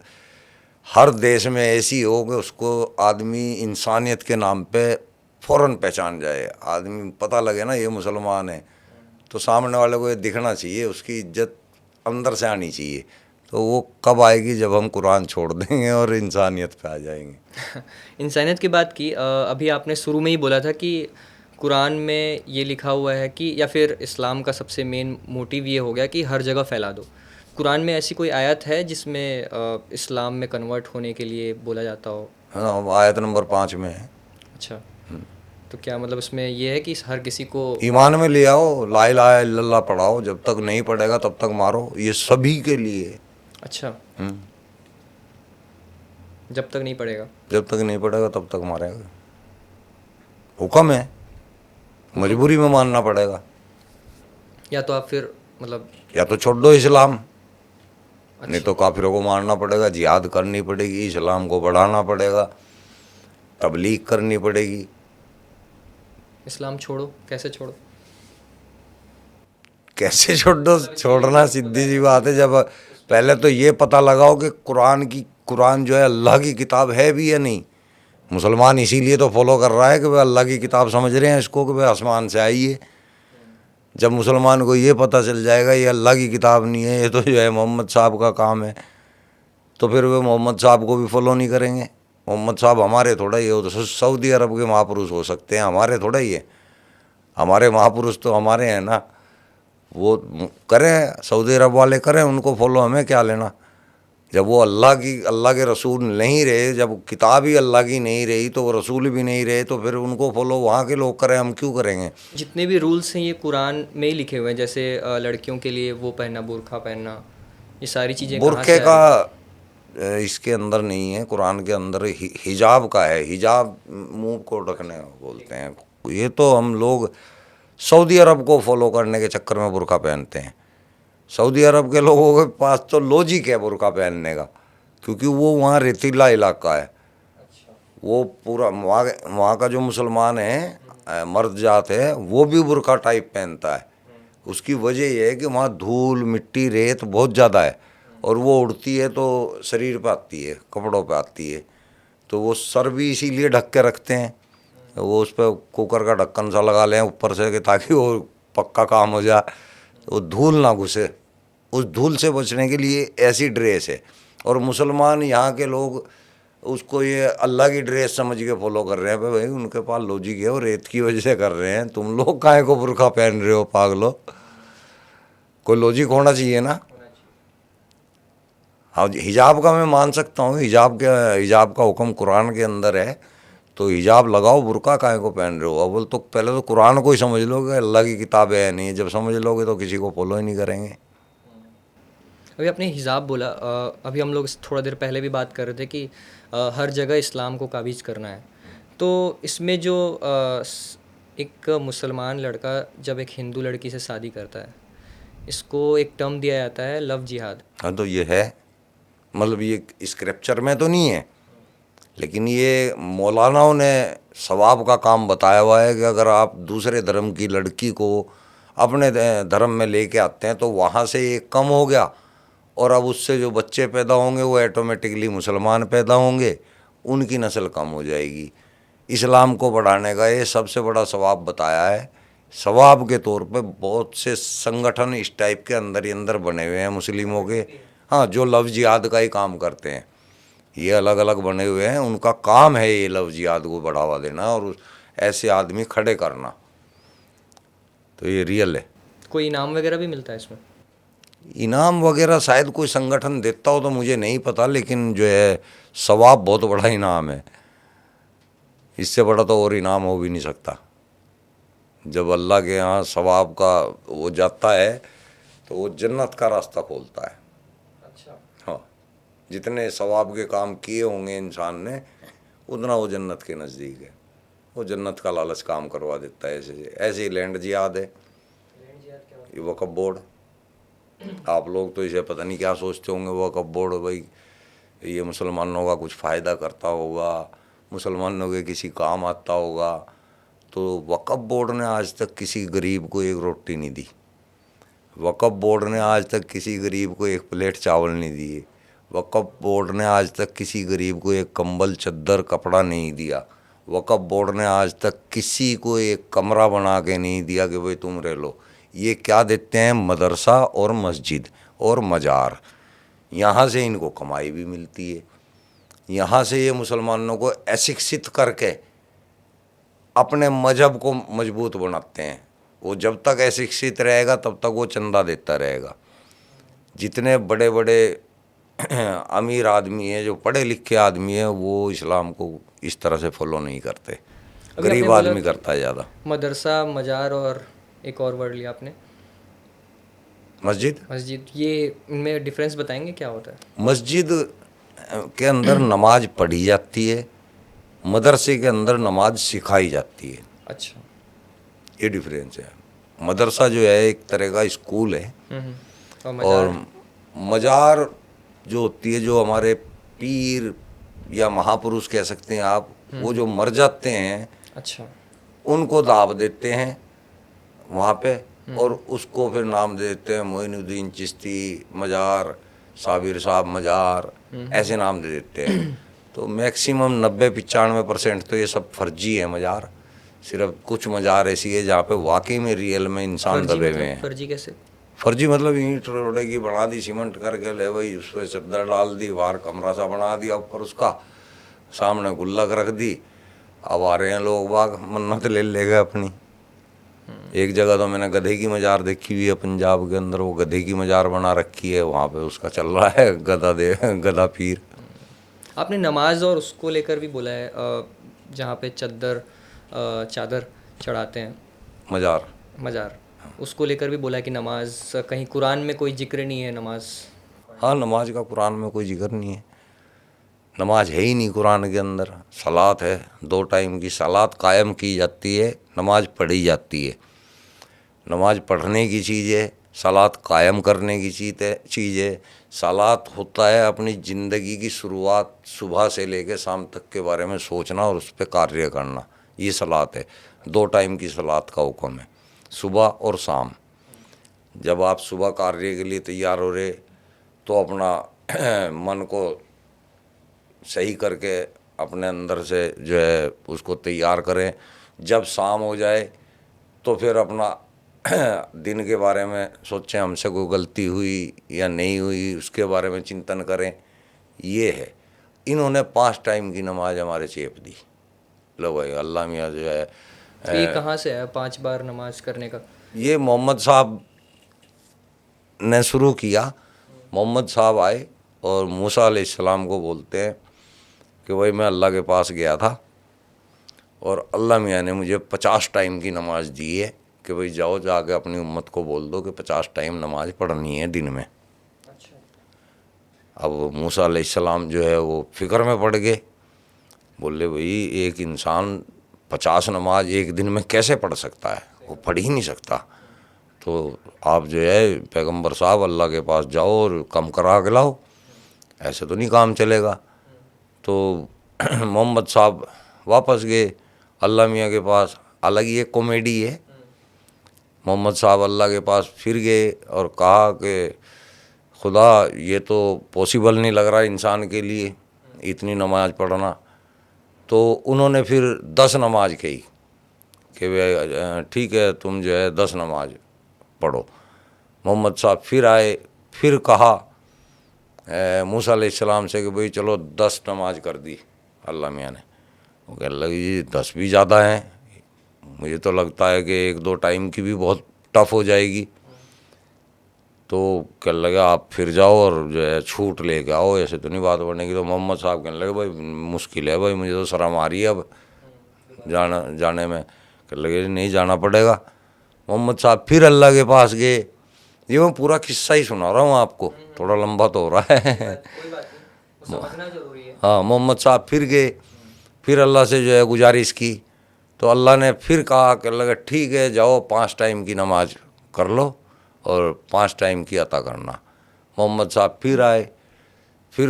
हर देश में ऐसी हो कि उसको आदमी इंसानियत के नाम पे फ़ौरन पहचान जाए। आदमी पता लगे ना ये मुसलमान है, तो सामने वाले को ये दिखना चाहिए, उसकी इज्जत अंदर से आनी चाहिए। तो वो कब आएगी? जब हम कुरान छोड़ देंगे और इंसानियत पे आ जाएंगे। इंसानियत की बात की, अभी आपने शुरू में ही बोला था कि कुरान में ये लिखा हुआ है कि, या फिर इस्लाम का सबसे मेन मोटिव ये हो गया कि हर जगह फैला दो। कुरान में ऐसी कोई आयत है जिसमें इस्लाम में कन्वर्ट होने के लिए बोला जाता हो? हाँ, आयत नंबर 5 में है। अच्छा, तो क्या मतलब उसमें ये है कि हर किसी को ईमान में ले आओ, ला इलाहा इल्लल्लाह पढ़ाओ, जब तक नहीं पढ़ेगा तब तक मारो। ये सभी के लिए। अच्छा, जब तक नहीं पढ़ेगा? जब तक नहीं पढ़ेगा तब तक मारेगा। हुक्म है, मजबूरी में मानना पड़ेगा। या तो आप फिर मतलब या तो छोड़ दो इस्लाम, नहीं तो काफिरों को मारना पड़ेगा, जिहाद करनी पड़ेगी, इस्लाम को बढ़ाना पड़ेगा, तबलीग करनी पड़ेगी। इस्लाम छोड़ो, कैसे छोड़ो? कैसे छोड़ दो? छोड़ना सीधी सी बात है। जब पहले तो ये पता लगाओ कि कुरान जो है अल्लाह की किताब है भी या नहीं। मुसलमान इसीलिए तो फॉलो कर रहा है कि वह अल्लाह की किताब समझ रहे हैं इसको, कि वह आसमान से आई है। जब मुसलमान को ये पता चल जाएगा ये अल्लाह की किताब नहीं है, ये तो जो है मोहम्मद साहब का काम है, तो फिर वे मोहम्मद साहब को भी फॉलो नहीं करेंगे। मोहम्मद साहब हमारे थोड़ा ही हो, तो सऊदी अरब के महापुरुष हो सकते हैं, हमारे थोड़ा ही है। हमारे महापुरुष तो हमारे हैं ना, वो करें, सऊदी अरब वाले करें, उनको फॉलो, हमें क्या लेना। जब वो अल्लाह के रसूल नहीं रहे, जब किताब ही अल्लाह की नहीं रही, तो वो रसूल भी नहीं रहे, तो फिर उनको फॉलो वहाँ के लोग करें, हम क्यों करेंगे। जितने भी रूल्स हैं ये कुरान में ही लिखे हुए हैं, जैसे लड़कियों के लिए वो पहनना, बुर्का पहनना, ये सारी चीज़ें कहाँ से बुरखे का इसके अंदर नहीं है, कुरान के अंदर हिजाब का है। हिजाब मुंह को ढकने बोलते हैं। ये तो हम लोग सऊदी अरब को फॉलो करने के चक्कर में बुर्का पहनते हैं। सऊदी अरब के लोगों के पास तो लॉजिक है बुर्का पहनने का, क्योंकि वो वहाँ रेतीला इलाका है। वो पूरा वहाँ का जो मुसलमान है, मर्द जात है, वो भी बुर्का टाइप पहनता है। उसकी वजह यह है कि वहाँ धूल मिट्टी रेत बहुत ज़्यादा है, और वो उड़ती है तो शरीर पे आती है, कपड़ों पे आती है, तो वो सर भी इसीलिए ढक के रखते हैं। वो उस पर कुकर का ढक्कन सा लगा लें ऊपर से कि ताकि वो पक्का काम हो जाए, वो धूल ना घुसे। उस धूल से बचने के लिए ऐसी ड्रेस है। और मुसलमान यहाँ के लोग उसको ये अल्लाह की ड्रेस समझ के फॉलो कर रहे हैं। भाई उनके पास लॉजिक है, और रेत की वजह से कर रहे हैं। तुम लोग काहे को बुर्का पहन रहे हो पागलो, कोई लॉजिक होना चाहिए ना। हाँ, हिजाब का मैं मान सकता हूँ, हिजाब का हुक्म कुरान के अंदर है, तो हिजाब लगाओ, बुर्का काहे को पहन रहे हो। अब तो पहले तो कुरान को ही समझ लोगे, अल्लाह की किताब है नहीं, जब समझ लोगे तो किसी को फॉलो ही नहीं करेंगे। अभी आपने हिजाब बोला, अभी हम लोग थोड़ा देर पहले भी बात कर रहे थे कि हर जगह इस्लाम को काबिज करना है। तो इसमें जो एक मुसलमान लड़का जब एक हिंदू लड़की से शादी करता है, इसको एक टर्म दिया जाता है लव जिहाद। हाँ, तो ये है, मतलब ये स्क्रिप्चर में तो नहीं है, लेकिन ये मौलानाओं ने सवाब का काम बताया हुआ है कि अगर आप दूसरे धर्म की लड़की को अपने धर्म में लेके आते हैं तो वहाँ से ये कम हो गया, और अब उससे जो बच्चे पैदा होंगे वो ऑटोमेटिकली मुसलमान पैदा होंगे, उनकी नस्ल कम हो जाएगी। इस्लाम को बढ़ाने का ये सबसे बड़ा सवाब बताया है। सवाब के तौर पे बहुत से संगठन इस टाइप के अंदर ही अंदर बने हुए हैं मुस्लिमों के, हाँ, जो लव जिहाद का ही काम करते हैं। ये अलग अलग बने हुए हैं, उनका काम है ये लव जिहाद को बढ़ावा देना और ऐसे आदमी खड़े करना। तो ये रियल है। कोई इनाम वगैरह भी मिलता है इसमें? इनाम वगैरह शायद कोई संगठन देता हो तो मुझे नहीं पता, लेकिन जो है सवाब बहुत बड़ा इनाम है। इससे बड़ा तो और इनाम हो भी नहीं सकता। जब अल्लाह के यहाँ सवाब का वो जाता है तो वो जन्नत का रास्ता खोलता है। अच्छा। हाँ, जितने सवाब के काम किए होंगे इंसान ने, उतना वो जन्नत के नज़दीक है। वो जन्नत का लालच काम करवा देता है। ऐसे ही लैंड जिहाद है, ये वक्फ बोर्ड। आप लोग तो इसे पता नहीं क्या सोचते होंगे, वक्फ बोर्ड भाई ये मुसलमानों का कुछ फ़ायदा करता होगा, मुसलमानों के किसी काम आता होगा। तो वक्फ बोर्ड ने आज तक किसी गरीब को एक रोटी नहीं दी। वक्फ बोर्ड ने आज तक किसी गरीब को एक प्लेट चावल नहीं दिए। वक्फ बोर्ड ने आज तक किसी गरीब को एक कंबल चद्दर कपड़ा नहीं दिया। वक्फ बोर्ड ने आज तक किसी को एक कमरा बना के नहीं दिया कि भाई तुम रह लो। ये क्या देते हैं? मदरसा और मस्जिद और मज़ार। यहाँ से इनको कमाई भी मिलती है। यहाँ से ये मुसलमानों को अशिक्षित करके अपने मजहब को मजबूत बनाते हैं। वो जब तक अशिक्षित रहेगा तब तक वो चंदा देता रहेगा। जितने बड़े बड़े अमीर आदमी हैं, जो पढ़े लिखे आदमी हैं, वो इस्लाम को इस तरह से फॉलो नहीं करते। गरीब आदमी करता है ज़्यादा। मदरसा, मजार और एक और वर्ड लिया आपने, मस्जिद। ये इनमें डिफरेंस बताएंगे क्या होता है? मस्जिद के अंदर नमाज पढ़ी जाती है, मदरसे के अंदर नमाज सिखाई जाती है। अच्छा, ये डिफरेंस है। मदरसा जो है एक तरह का स्कूल है, और मजार जो होती है, जो हमारे पीर या महापुरुष कह सकते हैं आप, वो जो मर जाते हैं, अच्छा, उनको दाव देते हैं वहाँ पे, और उसको फिर नाम दे देते हैं मोइनुद्दीन चिश्ती मजार, साबिर साहब मजार, ऐसे नाम दे देते हैं। तो मैक्सिमम 90-95% तो ये सब फर्जी है मजार। सिर्फ कुछ मजार ऐसी है जहाँ पे वाकई में रियल में इंसान दबे हुए हैं। फर्जी कैसे? फर्जी मतलब ईंट रोड़े की बना दी, सीमेंट करके ले भाई, उस पर चद्दर डाल दी, बाहर कमरा सा बना दिया, ऊपर उसका सामने गुल्लक रख दी। अब आ रहे हैं लोग बाग, मन्नत ले गए अपनी। एक जगह तो मैंने गधे की मजार देखी हुई है पंजाब के अंदर, वो गधे की मजार बना रखी है, वहाँ पे उसका चल रहा है गधा पीर। आपने नमाज और उसको लेकर भी बोला है, जहाँ पे चादर चढ़ाते हैं, मजार, उसको लेकर भी बोला है कि नमाज, कहीं कुरान में कोई जिक्र नहीं है नमाज। हाँ, नमाज का कुरान में कोई जिक्र नहीं है। नमाज है ही नहीं कुरान के अंदर। सलात है, 2 टाइम की सलात कायम की जाती है, नमाज पढ़ी जाती है। नमाज पढ़ने की चीज़ है, सलात कायम करने की चीज़ है। सलात होता है अपनी ज़िंदगी की शुरुआत सुबह से लेकर शाम तक के बारे में सोचना और उस पर कार्य करना, ये सलात है। 2 टाइम की सलात का हुक्म है, सुबह और शाम। जब आप सुबह कार्य के लिए तैयार हो रहे तो अपना मन को सही करके अपने अंदर से जो है उसको तैयार करें। जब शाम हो जाए तो फिर अपना दिन के बारे में सोचें, हमसे कोई गलती हुई या नहीं हुई उसके बारे में चिंतन करें। ये है, इन्होंने 5 टाइम की नमाज हमारे चेप दी। लो भाई, अल्लाह मियाँ जो है तो ये कहाँ से है 5 बार नमाज करने का? ये मोहम्मद साहब ने शुरू किया। मोहम्मद साहब आए और मूसा अलैहिस्सलाम को बोलते हैं कि भाई मैं अल्लाह के पास गया था और अल्लाह मियाँ ने मुझे 50 टाइम की नमाज दी है कि भाई जाओ जाके अपनी उम्मत को बोल दो कि 50 टाइम नमाज पढ़नी है दिन में। अब मूसा अलैहिस्सलाम जो है वो फ़िक्र में पड़ गए, बोले भाई एक इंसान 50 नमाज एक दिन में कैसे पढ़ सकता है, वो पढ़ ही नहीं सकता। तो आप जो है पैगंबर साहब अल्लाह के पास जाओ और कम करा के लाओ, ऐसे तो नहीं काम चलेगा। तो मोहम्मद साहब वापस गए अल्लाह मियाँ के पास। अलग ही एक कॉमेडी है, मोहम्मद साहब अल्लाह के पास फिर गए और कहा कि खुदा ये तो पॉसिबल नहीं लग रहा इंसान के लिए इतनी नमाज पढ़ना। तो उन्होंने फिर 10 नमाज कही कि भाई ठीक है तुम जो है 10 नमाज पढ़ो। मोहम्मद साहब फिर आए, फिर कहा मूसा अलैहिस्सलाम से कि भाई चलो 10 नमाज कर दी अल्लाह मियाँ ने। वो कहने लगे जी 10 भी ज़्यादा हैं, मुझे तो लगता है कि 1-2 टाइम की भी बहुत टफ हो जाएगी। तो कहने लगे आप फिर जाओ और जो है छूट लेके आओ, ऐसे तो नहीं बात बढ़ेगी। तो मोहम्मद साहब कहने लगे भाई मुश्किल है भाई, मुझे तो शर्म आ रही है अब जाने में। कहने लगे नहीं जाना पड़ेगा। मोहम्मद साहब फिर अल्लाह के पास गए। ये मैं पूरा किस्सा ही सुना रहा हूँ आपको, थोड़ा लंबा तो हो रहा है। कोई बात नहीं, वो समझना जरूरी है। हाँ, मोहम्मद साहब फिर गए, फिर अल्लाह से जो है गुजारिश की। तो अल्लाह ने फिर कहा कि लगा ठीक है जाओ 5 टाइम की नमाज कर लो और 5 टाइम की अता करना। मोहम्मद साहब फिर आए, फिर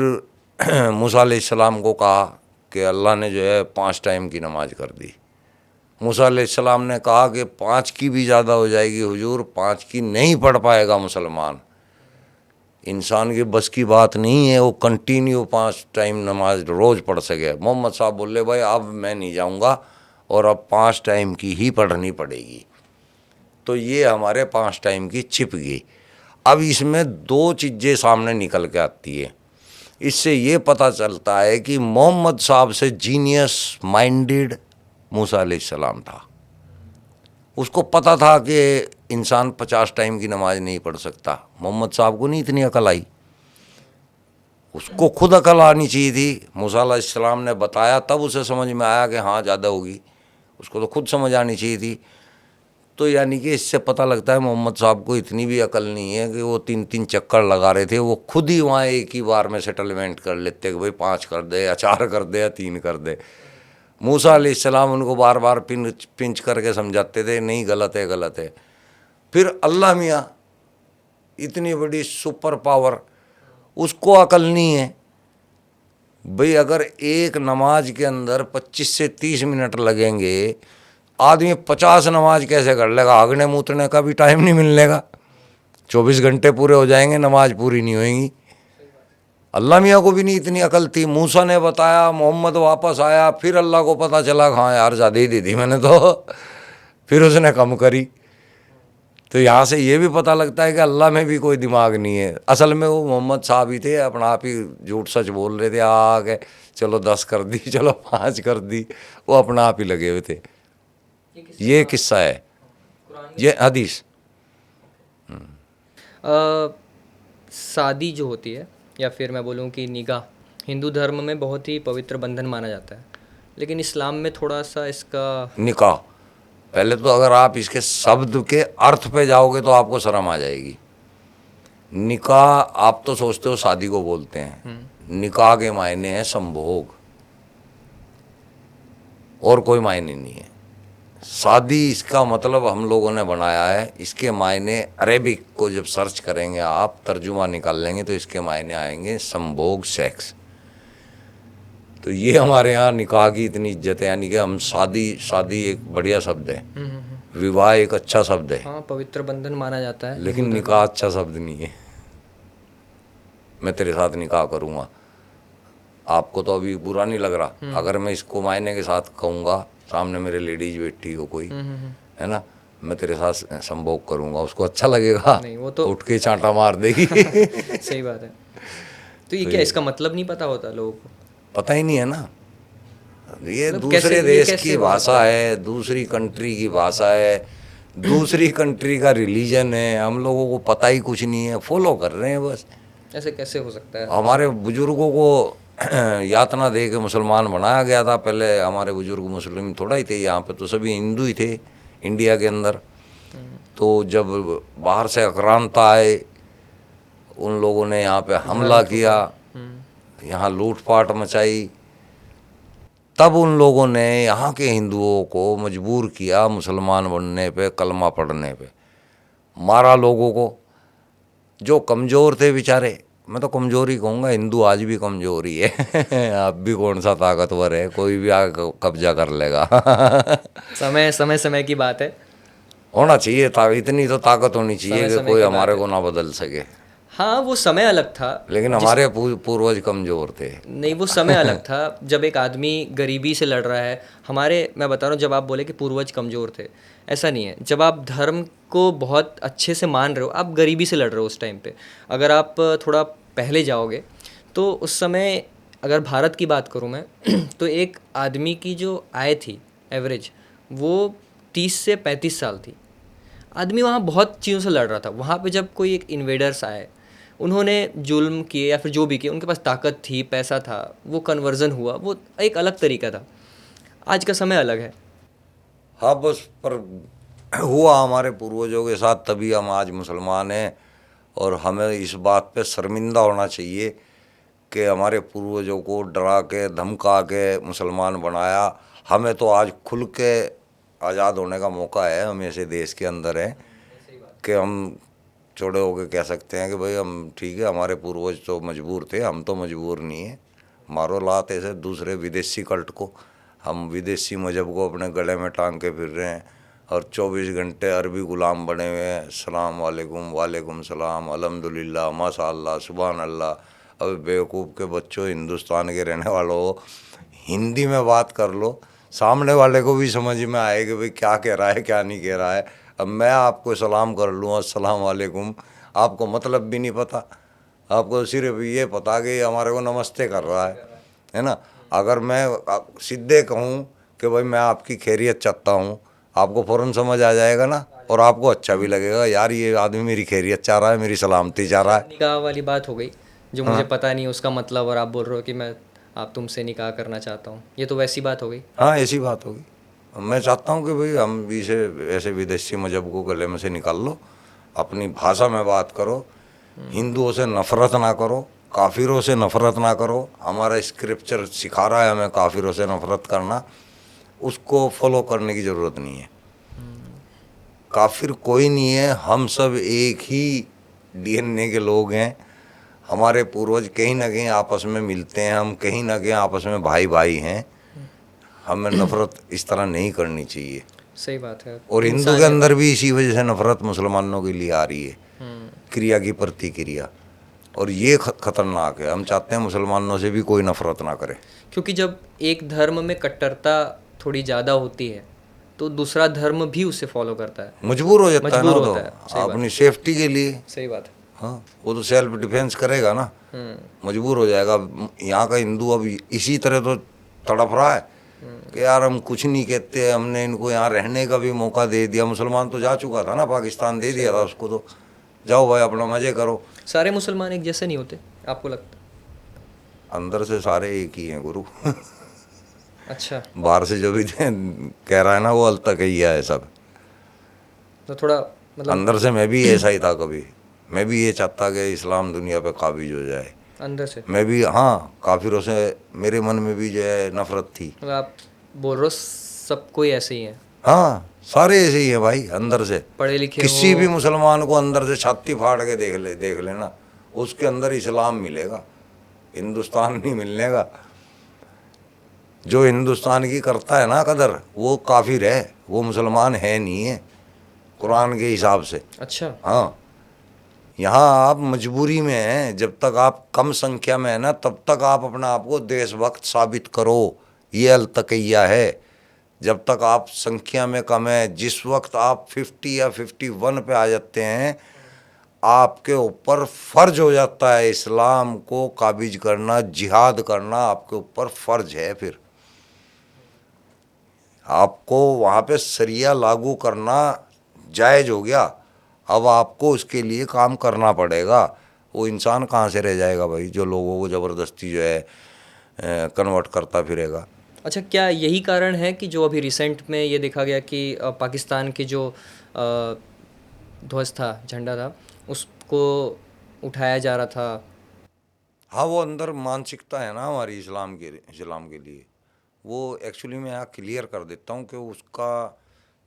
मूसा अलैहिस्सलाम को कहा कि अल्लाह ने जो है 5 टाइम की नमाज कर दी। मूसा अलैहिस्सलाम ने कहा कि 5 की भी ज़्यादा हो जाएगी हुजूर, 5 की नहीं पढ़ पाएगा मुसलमान, इंसान की बस की बात नहीं है वो कंटिन्यू 5 टाइम नमाज रोज़ पढ़ सके। मोहम्मद साहब बोले भाई अब मैं नहीं जाऊंगा और अब 5 टाइम की ही पढ़नी पड़ेगी। तो ये हमारे 5 टाइम की छिप गई। अब इसमें 2 चीज़ें सामने निकल के आती है। इससे ये पता चलता है कि मोहम्मद साहब से जीनियस माइंडेड मूसा अलैहिस्सलाम था। उसको पता था कि इंसान 50 टाइम की नमाज नहीं पढ़ सकता। मोहम्मद साहब को नहीं इतनी अकल आई, उसको खुद अकल आनी चाहिए थी। मूसा अलैहिस्सलाम ने बताया तब उसे समझ में आया कि हाँ ज़्यादा होगी, उसको तो खुद समझ आनी चाहिए थी। तो यानी कि इससे पता लगता है मोहम्मद साहब को इतनी भी अकल नहीं है कि वो 3-3 चक्कर लगा रहे थे। वो खुद ही वहाँ एक ही बार में सेटलमेंट कर लेते कि भाई 5 कर दे या 4 कर दे या 3 कर दे। मूसा अलैहिस्सलाम उनको बार बार पिंच करके समझाते थे नहीं गलत है गलत है। फिर अल्लाह मियाँ इतनी बड़ी सुपर पावर, उसको अकल नहीं है भाई अगर एक नमाज के अंदर 25 से 30 मिनट लगेंगे, आदमी 50 नमाज कैसे कर लेगा? आगने मूतने का भी टाइम नहीं मिलने का, 24 घंटे पूरे हो जाएंगे, नमाज पूरी नहीं होएगी। अल्लाह मियाँ को भी नहीं इतनी अकल थी। मूसा ने बताया, मोहम्मद वापस आया, फिर अल्लाह को पता चला हाँ यार ज़्यादा ही दे दी मैंने तो फिर उसने कम करी। तो यहाँ से ये भी पता लगता है कि अल्लाह में भी कोई दिमाग नहीं है। असल में वो मोहम्मद साहब ही थे, अपना आप ही झूठ सच बोल रहे थे आके चलो 10 कर दी, चलो 5 कर दी, वो अपना आप ही लगे हुए थे। ये किस्सा है, ये हदीस। शादी जो होती है या फिर मैं बोलूँ कि निगाह हिंदू धर्म में बहुत ही पवित्र बंधन माना जाता है, लेकिन इस्लाम में थोड़ा सा इसका निकाह, पहले तो अगर आप इसके शब्द के अर्थ पे जाओगे तो आपको शर्म आ जाएगी। निकाह आप तो सोचते हो शादी को बोलते हैं, निकाह के मायने हैं संभोग, और कोई मायने नहीं है। शादी इसका मतलब हम लोगों ने बनाया है, इसके मायने अरेबिक को जब सर्च करेंगे आप, तर्जुमा निकाल लेंगे तो इसके मायने आएंगे संभोग, सेक्स। तो ये हमारे यहाँ निकाह की इतनी इज्जत है, यानी कि हम शादी एक बढ़िया शब्द है, विवाह एक अच्छा शब्द है, हाँ पवित्र बंधन माना जाता है, लेकिन निकाह अच्छा शब्द नहीं है। मैं तेरे साथ निकाह करूँगा। आपको तो अभी बुरा नहीं लग रहा, अगर मैं इसको मायने के साथ कहूँगा, सामने मेरे लेडीज बैठी हो कोई, है ना, मैं तेरे साथ संभोग करूँगा, उसको अच्छा लगेगा? नहीं, वो तो उठ के चांटा मार देगी। सही बात है। तो ये क्या इसका मतलब नहीं पता होता लोगों को? पता ही नहीं है ना, ये मतलब दूसरे ये देश कैसे की हो सकता भाषा है, दूसरी कंट्री की भाषा है, दूसरी कंट्री का रिलीजन है, हम लोगों को पता ही कुछ नहीं है, फॉलो कर रहे हैं बस। ऐसे कैसे हो सकता है? हमारे बुजुर्गों को यातना दे के मुसलमान बनाया गया था। पहले हमारे बुजुर्ग मुस्लिम थोड़ा ही थे, यहाँ पे तो सभी हिंदू ही थे इंडिया के अंदर। तो जब बाहर से आक्रांता आए, उन लोगों ने यहाँ पे हमला किया, यहाँ लूटपाट मचाई, तब उन लोगों ने यहाँ के हिंदुओं को मजबूर किया मुसलमान बनने पे, कलमा पढ़ने पे, मारा लोगों को। जो कमज़ोर थे बेचारे, मैं तो कमज़ोर ही कहूँगा, हिंदू आज भी कमज़ोर ही है। अब भी कौन सा ताकतवर है, कोई भी आके कब्जा कर लेगा। समय की बात है। होना चाहिए, इतनी तो ताकत होनी चाहिए कि कोई हमारे को ना बदल सके। हाँ, वो समय अलग था, लेकिन हमारे पूर्वज कमज़ोर थे। नहीं, वो समय अलग था जब एक आदमी गरीबी से लड़ रहा है। मैं बता रहा हूँ, जब आप बोले कि पूर्वज कमज़ोर थे, ऐसा नहीं है। जब आप धर्म को बहुत अच्छे से मान रहे हो, आप गरीबी से लड़ रहे हो उस टाइम पे। अगर आप थोड़ा पहले जाओगे तो उस समय, अगर भारत की बात करूँ मैं तो एक आदमी की जो आय थी एवरेज, वो 30 से 35 साल थी। आदमी वहाँ बहुत चीज़ों से लड़ रहा था। वहाँ पे जब कोई एक इन्वेडर्स आए, उन्होंने जुल्म किए या फिर जो भी किए, उनके पास ताकत थी, पैसा था, वो कन्वर्जन हुआ, वो एक अलग तरीका था। आज का समय अलग है। हाँ, बस पर हुआ हमारे पूर्वजों के साथ, तभी हम आज मुसलमान हैं। और हमें इस बात पे शर्मिंदा होना चाहिए कि हमारे पूर्वजों को डरा के धमका के मुसलमान बनाया। हमें तो आज खुल के आज़ाद होने का मौका है, हम ऐसे देश के अंदर हैं कि हम चौड़े होके कह सकते हैं कि भाई हम ठीक है, हमारे पूर्वज तो मजबूर थे, हम तो मजबूर नहीं हैं। मारो लात ऐसे दूसरे विदेशी कल्ट को, हम विदेशी मजहब को अपने गले में टांग के फिर रहे हैं और 24 घंटे अरबी गुलाम बने हुए हैं। सलाम वालेकुम, वालेकुम सलाम, अल्हम्दुलिल्लाह, माशाअल्लाह, सुभान अल्लाह। अब बेवकूफ़ के बच्चों, हिंदुस्तान के रहने वालों, हिंदी में बात कर लो, सामने वाले को भी समझ में आए कि भाई क्या कह रहा है, क्या नहीं कह रहा है। अब मैं आपको सलाम कर लूँ, अस्सलाम वालेकुम, आपको मतलब भी नहीं पता, आपको सिर्फ ये पता कि हमारे को नमस्ते कर रहा है ना। अगर मैं सीधे कहूँ कि भाई मैं आपकी खैरियत चाहता हूँ, आपको फ़ौरन समझ आ जाएगा ना, और आपको अच्छा भी लगेगा, यार ये आदमी मेरी खैरियत चाह रहा है, मेरी सलामती चाह रहा है। निकाह वाली बात हो गई, जो मुझे पता नहीं उसका मतलब, और आप बोल रहे हो कि आप तुमसे निकाह करना चाहता हूँ, ये तो वैसी बात हो गई। हाँ, ऐसी बात होगी। मैं चाहता हूँ कि भाई हम भी से ऐसे विदेशी मजहब को गले में से निकाल लो, अपनी भाषा में बात करो, हिंदुओं से नफ़रत ना करो, काफिरों से नफ़रत ना करो। हमारा स्क्रिप्चर सिखा रहा है हमें काफिरों से नफ़रत करना, उसको फॉलो करने की ज़रूरत नहीं है। काफिर कोई नहीं है, हम सब एक ही डीएनए के लोग हैं। हमारे पूर्वज कहीं ना कहीं आपस में मिलते हैं, हम कहीं ना कहीं आपस में भाई भाई हैं। हमें नफ़रत इस तरह नहीं करनी चाहिए। सही बात है। और हिंदू के अंदर भी इसी वजह से नफ़रत मुसलमानों के लिए आ रही है, क्रिया की प्रतिक्रिया, और ये खतरनाक है। हम चाहते हैं मुसलमानों से भी कोई नफ़रत ना करे, क्योंकि जब एक धर्म में कट्टरता थोड़ी ज़्यादा होती है तो दूसरा धर्म भी उसे फॉलो करता है, मजबूर हो जाता है ना, मजबूर होता है। तो अपनी सेफ्टी के लिए। सही बात है। हाँ, वो तो सेल्फ डिफेंस करेगा ना, मजबूर हो जाएगा। यहाँ का हिंदू अब इसी तरह तो तड़प रहा है कि यार हम कुछ नहीं कहते, हमने इनको यहाँ रहने का भी मौका दे दिया। मुसलमान तो जा चुका था ना, पाकिस्तान दे दिया था उसको, तो जाओ भाई अपना मज़े करो। सारे मुसलमान एक जैसे नहीं होते, आपको लगता? अंदर से सारे एक ही हैं गुरु। अच्छा, बाहर से जो भी कह रहा है ना, वो अलतकैया है सब। तो थोड़ा मतलब अंदर से मैं भी ऐसा ही था कभी, मैं भी ये चाहता कि इस्लाम दुनिया पे काबिज हो जाए। अंदर से मैं भी, हाँ, काफिरों से मेरे मन में भी जो है नफरत थी। मतलब आप बोल रहे हो सब कोई ऐसे ही है? हाँ, सारे ऐसे ही हैं भाई, अंदर से। पढ़े लिखे किसी भी मुसलमान को अंदर से छाती फाड़ के देख लेना, उसके अंदर इस्लाम मिलेगा, हिंदुस्तान नहीं मिलने का। जो हिंदुस्तान की करता है ना कदर, वो काफिर है, वो मुसलमान है नहीं है कुरान के हिसाब से। अच्छा, हाँ, यहाँ आप मजबूरी में हैं, जब तक आप कम संख्या में है ना तब तक आप अपना आप को देशभक्त साबित करो, ये अलतकैया है। जब तक आप संख्या में कम है, जिस वक्त आप 50 या 51 पे आ जाते हैं, आपके ऊपर फर्ज हो जाता है इस्लाम को काबिज करना, जिहाद करना आपके ऊपर फर्ज है। फिर आपको वहाँ पे शरिया लागू करना जायज़ हो गया, अब आपको उसके लिए काम करना पड़ेगा। वो इंसान कहाँ से रह जाएगा भाई, जो लोगों को ज़बरदस्ती जो है कन्वर्ट करता फिरेगा। अच्छा, क्या यही कारण है कि जो अभी रिसेंट में ये देखा गया कि पाकिस्तान के जो ध्वज था, झंडा था, उसको उठाया जा रहा था? हाँ, वो अंदर मानसिकता है ना हमारी इस्लाम के लिए। वो एक्चुअली मैं यहाँ क्लियर कर देता हूँ कि उसका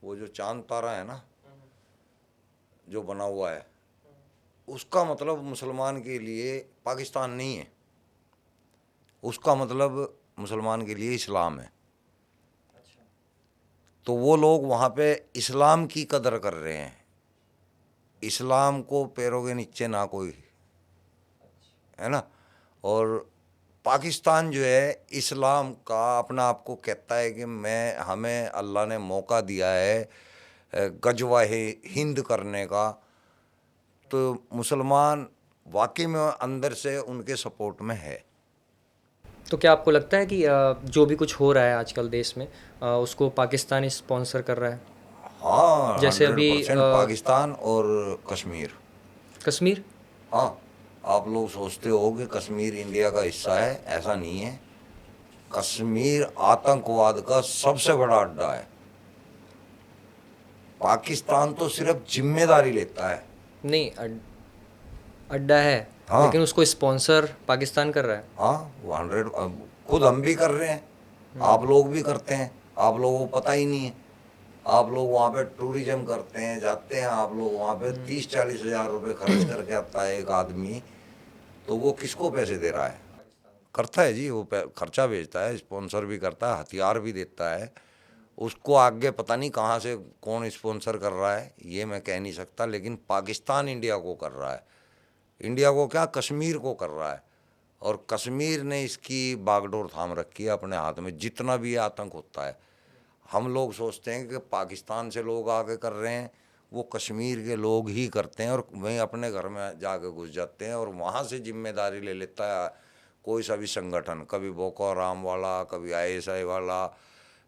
वो जो चांद तारा है ना जो बना हुआ है, उसका मतलब मुसलमान के लिए पाकिस्तान नहीं है, उसका मतलब मुसलमान के लिए इस्लाम है। तो वो लोग वहाँ पे इस्लाम की कदर कर रहे हैं, इस्लाम को पैरों के नीचे ना कोई, है ना। और पाकिस्तान जो है इस्लाम का अपना आप को कहता है कि हमें अल्लाह ने मौका दिया है गजवा हिंद करने का। तो मुसलमान वाकई में अंदर से उनके सपोर्ट में है। तो क्या आपको लगता है कि जो भी कुछ हो रहा है आजकल देश में, उसको पाकिस्तान स्पॉन्सर कर रहा है? हाँ, जैसे अभी 100% पाकिस्तान और कश्मीर। कश्मीर। हाँ, आप लोग सोचते हो कि कश्मीर इंडिया का हिस्सा है, ऐसा नहीं है। कश्मीर आतंकवाद का सबसे बड़ा अड्डा है। पाकिस्तान तो सिर्फ जिम्मेदारी लेता है। नहीं, अड्डा है। हाँ, लेकिन उसको स्पॉन्सर पाकिस्तान कर रहा है। हाँ, वो 100 खुद हम भी कर रहे हैं, आप लोग भी करते हैं, आप लोगों को पता ही नहीं है। आप लोग वहाँ पे टूरिज्म करते हैं, जाते हैं आप लोग वहाँ पे 30-40 हज़ार रुपये खर्च करके आता है एक आदमी, तो वो किसको पैसे दे रहा है? करता है जी, वो खर्चा भेजता है, स्पॉन्सर भी करता है, हथियार भी देता है। उसको आगे पता नहीं कहाँ से कौन स्पॉन्सर कर रहा है, ये मैं कह नहीं सकता, लेकिन पाकिस्तान इंडिया को कर रहा है। इंडिया को क्या, कश्मीर को कर रहा है। और कश्मीर ने इसकी बागडोर थाम रखी है अपने हाथ में, जितना भी आतंक होता है। हम लोग सोचते हैं कि पाकिस्तान से लोग आके कर रहे हैं, वो कश्मीर के लोग ही करते हैं, और वहीं अपने घर में जाके घुस जाते हैं और वहाँ से जिम्मेदारी ले लेता है कोई सा भी संगठन, कभी बोको हराम वाला, कभी ISI वाला,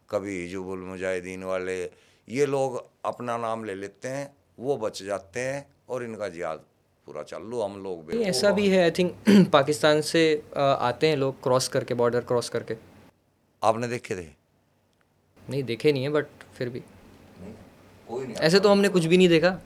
कभी हिजबुल मुजाहिदीन वाले। ये लोग अपना नाम ले लेते हैं, वो बच जाते हैं और इनका जिहाद पूरा चालू। हम लोग नहीं, बेवकूफ़ ऐसा भी है आई थिंक। पाकिस्तान से आते हैं लोग क्रॉस करके, बॉर्डर क्रॉस करके। आपने देखे थे? नहीं, देखे नहीं है, बट फिर भी कोई नहीं ऐसे तो हमने कुछ भी नहीं देखा।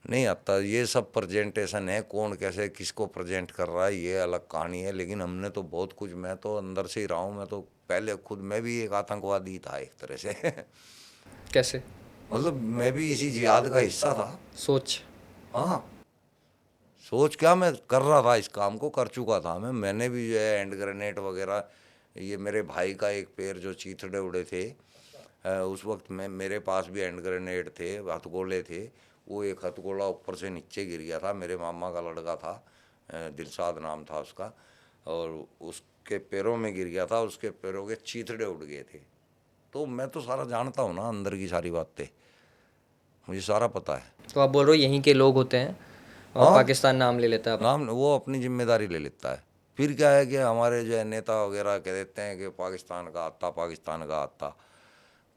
नहीं आता। ये सब प्रेजेंटेशन है, कौन कैसे किसको प्रेजेंट कर रहा है ये अलग कहानी है, लेकिन हमने तो बहुत कुछ, मैं तो अंदर से ही रहा हूँ। मैं तो पहले खुद मैं भी एक आतंकवादी था एक तरह से कैसे? मतलब मैं भी इसी जिहाद का हिस्सा था। सोच। हाँ, सोच क्या, मैं कर रहा था, इस काम को कर चुका था मैंने भी जो है हैंड ग्रेनेड वगैरह। ये मेरे भाई का एक पैर जो चीथड़े उड़े थे, उस वक्त मेरे पास भी हैंड ग्रेनेड थे, हथगोले थे। वो एक हथगोला ऊपर से नीचे गिर गया था, मेरे मामा का लड़का था, दिलशाद नाम था उसका, और उसके पैरों में गिर गया था, उसके पैरों के चीथड़े उड़ गए थे। तो मैं तो सारा जानता हूँ ना, अंदर की सारी बातें मुझे सारा पता है। तो आप बोल रहे हो यहीं के लोग होते हैं और हाँ, पाकिस्तान नाम ले लेता है अपना। नाम वो अपनी जिम्मेदारी ले लेता है। फिर क्या है कि हमारे जो है नेता वगैरह कह देते हैं कि पाकिस्तान का आता, पाकिस्तान का आता।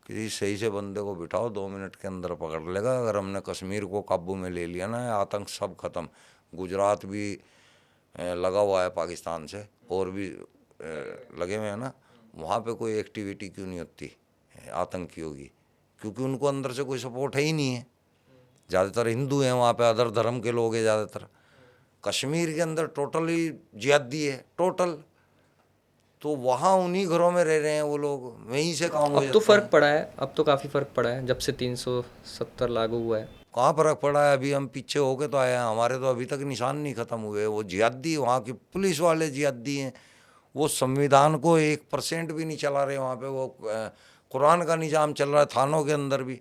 किसी सही से बंदे को बिठाओ, 2 मिनट के अंदर पकड़ लेगा। अगर हमने कश्मीर को काबू में ले लिया ना, आतंक सब खत्म। गुजरात भी लगा हुआ है पाकिस्तान से, और भी लगे हुए हैं ना, वहाँ पे कोई एक्टिविटी क्यों नहीं होती आतंकियों की? क्योंकि उनको अंदर से कोई सपोर्ट है ही नहीं है। ज़्यादातर हिंदू हैं वहाँ पे, अदर धर्म के लोग हैं ज़्यादातर। कश्मीर के अंदर टोटली जिहादी है, टोटल। तो वहाँ उन्हीं घरों में रह रहे हैं वो लोग, वहीं से काम हो अब तो जाता है। फ़र्क पड़ा है, अब तो काफ़ी फ़र्क पड़ा है जब से 370 लागू हुआ है। कहाँ फर्क पड़ा है? अभी हम पीछे होके तो आए हैं, हमारे तो अभी तक निशान नहीं खत्म हुए। वो जिहादी, वहाँ की पुलिस वाले जिहादी हैं, वो संविधान को 1% भी नहीं चला रहे वहाँ पे। वो कुरान का निज़ाम चल रहा है थानों के अंदर भी।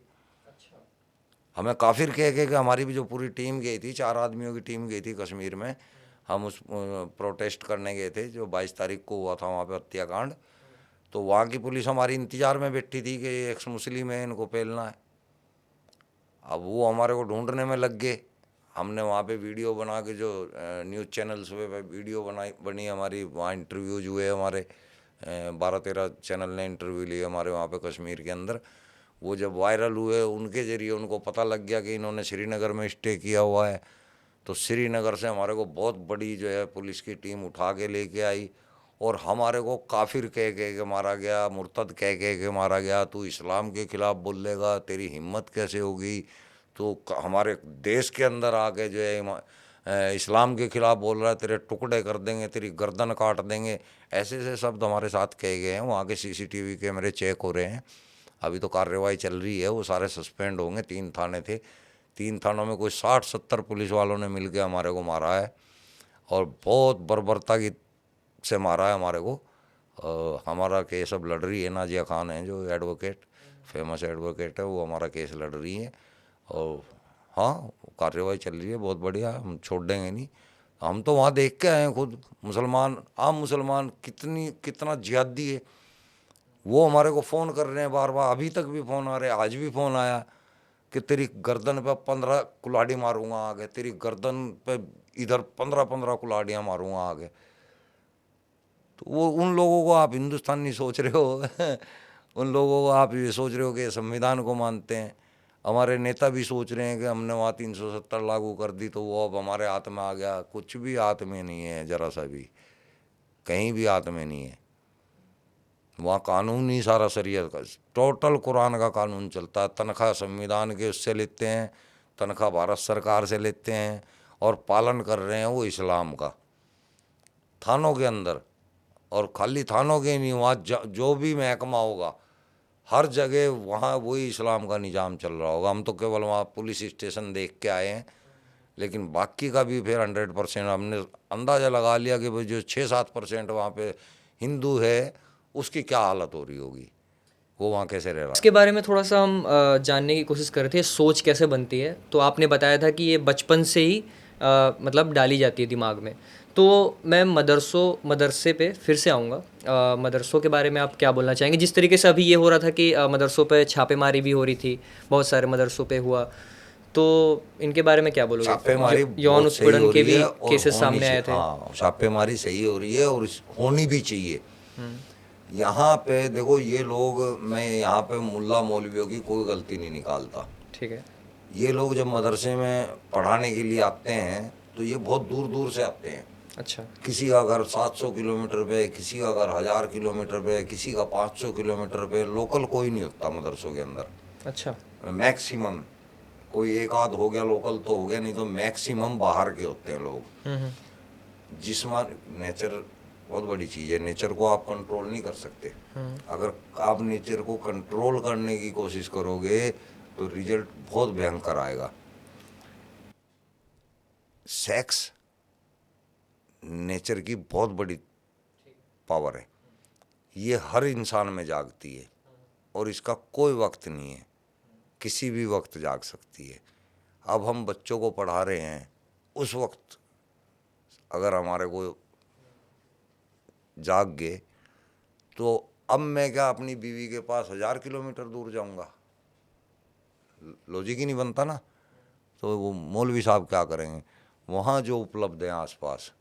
हमें काफिर कह के कि हमारी भी जो पूरी टीम गई थी, 4 आदमियों की टीम गई थी कश्मीर में, हम उस प्रोटेस्ट करने गए थे जो 22 तारीख को हुआ था वहाँ पे हत्याकांड। तो वहाँ की पुलिस हमारी इंतजार में बैठी थी कि ये एक्स मुस्लिम है, इनको पेलना है। अब वो हमारे को ढूंढने में लग गए। हमने वहाँ पे वीडियो बना के, जो न्यूज़ चैनल्स पे वीडियो बनी हमारी, वहाँ इंटरव्यूज हुए हमारे, 12-13 चैनल ने इंटरव्यू लिए हमारे वहाँ पे कश्मीर के अंदर। वो जब वायरल हुए, उनके ज़रिए उनको पता लग गया कि इन्होंने श्रीनगर में स्टे किया हुआ है। तो श्रीनगर से हमारे को बहुत बड़ी जो है पुलिस की टीम उठा के लेके आई और हमारे को काफिर कह के मारा गया, मुर्तद कह के मारा गया। तू इस्लाम के खिलाफ बोलेगा, तेरी हिम्मत कैसे होगी? तो हमारे देश के अंदर आके जो है इस्लाम के खिलाफ बोल रहा है, तेरे टुकड़े कर देंगे, तेरी गर्दन काट देंगे। ऐसे ऐसे शब्द हमारे साथ कहे गए हैं। वहाँ के सीसीटीवी कैमरे चेक हो रहे हैं, अभी तो कार्रवाई चल रही है, वो सारे सस्पेंड होंगे। 3 थाने थे, 3 थानों में कोई 60-70 पुलिस वालों ने मिल के हमारे को मारा है और बहुत बर्बरता की से मारा है हमारे को। हमारा केस अब लड़ रही है, नाजिया खान है जो एडवोकेट, फेमस एडवोकेट है, वो हमारा केस लड़ रही है। और हाँ, कार्रवाई चल रही है, बहुत बढ़िया, हम छोड़ देंगे नहीं। हम तो वहाँ देख के आए हैं खुद, मुसलमान, आम मुसलमान कितना जिहादी है। वो हमारे को फ़ोन कर रहे हैं बार बार, अभी तक भी फ़ोन आ रहे हैं। आज भी फ़ोन आया कि तेरी गर्दन पे 15 कुल्हाड़ी मारूंगा आगे, तेरी गर्दन पे इधर 15-15 कुल्हाड़ियाँ मारूंगा आगे। तो वो उन लोगों को आप हिंदुस्तानी सोच रहे हो उन लोगों को आप ये सोच रहे हो कि संविधान को मानते हैं। हमारे नेता भी सोच रहे हैं कि हमने वहाँ 370 लागू कर दी तो वो अब हमारे हाथ में आ गया। कुछ भी हाथ में नहीं है, जरा सा भी, कहीं भी हाथ में नहीं है। वहाँ कानून ही सारा शरीयत का, टोटल कुरान का कानून चलता है। तनख्वाह संविधान के उससे लेते हैं, तनख्वाह भारत सरकार से लेते हैं और पालन कर रहे हैं वो इस्लाम का थानों के अंदर। और खाली थानों के नहीं, वहाँ जो भी महकमा होगा हर जगह वहाँ वही इस्लाम का निज़ाम चल रहा होगा। हम तो केवल वहाँ पुलिस स्टेशन देख के आए हैं, लेकिन बाकी का भी फिर 100% हमने अंदाज़ा लगा लिया कि भाई जो 6-7% वहाँ पे हिंदू है उसकी क्या हालत हो रही होगी, वो वहाँ कैसे रह रहा है। इसके बारे में थोड़ा सा हम जानने की कोशिश कर रहे थे, सोच कैसे बनती है। तो आपने बताया था कि ये बचपन से ही मतलब डाली जाती है दिमाग में। तो मैं मदरसे पे फिर से आऊँगा। मदरसों के बारे में आप क्या बोलना चाहेंगे? जिस तरीके से अभी ये हो रहा था कि मदरसों पे छापेमारी भी हो रही थी, बहुत सारे मदरसों पे हुआ, तो इनके बारे में क्या बोलोगे? छापेमारी यौन बहुत सही उत्पीड़न हो के रही भी है और केसेस होनी सामने आए चाहिए। थे। हाँ, छापेमारी सही हो रही है और होनी भी चाहिए। यहाँ पे देखो, ये लोग, मैं यहाँ पे मुल्ला मौलवियों की कोई गलती नहीं निकालता। ठीक है। ये लोग जब मदरसे में पढ़ाने के लिए आते हैं तो ये बहुत दूर दूर से आते हैं। अच्छा। किसी का घर 700 किलोमीटर पे, किसी का घर 1000 किलोमीटर पे, किसी का 500 किलोमीटर पे। लोकल कोई नहीं होता मदरसों के अंदर। अच्छा। मैक्सिमम कोई एक आध हो गया लोकल तो हो गया, नहीं तो मैक्सिमम बाहर के होते हैं लोग। जिस्मानी नेचर बहुत बड़ी चीज़ है, नेचर को आप कंट्रोल नहीं कर सकते। अगर आप नेचर को कंट्रोल करने की कोशिश करोगे तो रिजल्ट बहुत भयंकर आएगा। सेक्स नेचर की बहुत बड़ी पावर है, ये हर इंसान में जागती है और इसका कोई वक्त नहीं है, किसी भी वक्त जाग सकती है। अब हम बच्चों को पढ़ा रहे हैं, उस वक्त अगर हमारे को जाग गए तो अब मैं क्या अपनी बीवी के पास 1000 किलोमीटर दूर जाऊंगा? लॉजिक ही नहीं बनता ना। तो वो मौलवी साहब क्या करेंगे? वहाँ जो उपलब्ध हैं आसपास,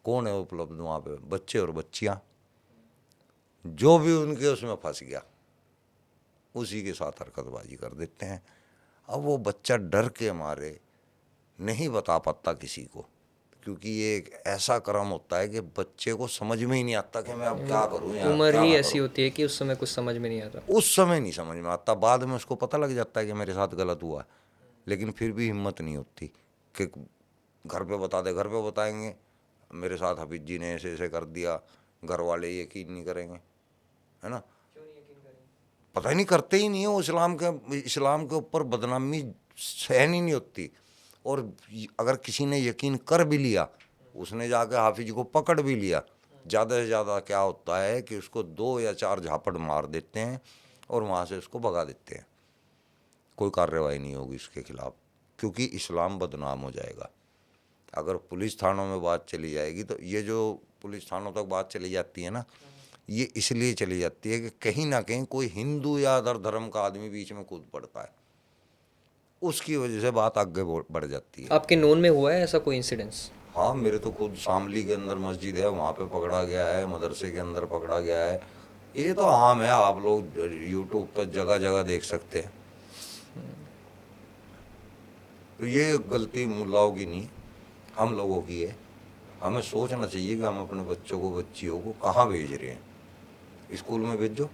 कौन है उपलब्ध वहाँ पे? बच्चे और बच्चियाँ, जो भी उनके उसमें फंस गया उसी के साथ हरकतबाजी कर देते हैं। अब वो बच्चा डर के मारे नहीं बता पाता किसी को, क्योंकि ये एक ऐसा कर्म होता है कि बच्चे को समझ में ही नहीं आता कि मैं अब क्या करूँ। उम्र ही ऐसी होती है कि उस समय कुछ समझ में नहीं आता। उस समय नहीं समझ में आता, बाद में उसको पता लग जाता है कि मेरे साथ गलत हुआ, लेकिन फिर भी हिम्मत नहीं होती कि घर पे बता दे। घर पे बताएंगे मेरे साथ हफीज जी ने ऐसे ऐसे कर दिया, घर वाले यकीन नहीं करेंगे, है ना? पता ही नहीं, करते ही नहीं है वो। इस्लाम के ऊपर बदनामी सहन ही नहीं होती। और अगर किसी ने यकीन कर भी लिया, उसने जाकर हाफिज को पकड़ भी लिया, ज़्यादा से ज़्यादा क्या होता है कि उसको 2 या 4 झापड़ मार देते हैं और वहाँ से उसको भगा देते हैं। कोई कार्रवाई नहीं होगी इसके खिलाफ, क्योंकि इस्लाम बदनाम हो जाएगा। अगर पुलिस थानों में बात चली जाएगी तो ये जो पुलिस थानों तक बात चली जाती है ना, ये इसलिए चली जाती है कि कहीं ना कहीं कोई हिंदू या अदर धर्म का आदमी बीच में कूद पड़ता है, उसकी वजह से बात आगे बढ़ जाती है। आपके नोन में हुआ है ऐसा कोई इंसिडेंस? हाँ, मेरे तो खुद शामली के अंदर मस्जिद है, वहाँ पे पकड़ा गया है, मदरसे के अंदर पकड़ा गया है। ये तो आम है, आप लोग यूट्यूब पर जगह जगह देख सकते हैं। तो ये गलती मुल्लाओं की नहीं, हम लोगों की है। हमें सोचना चाहिए कि हम अपने बच्चों को, बच्चियों को कहाँ भेज रहे हैं। स्कूल में भेजो,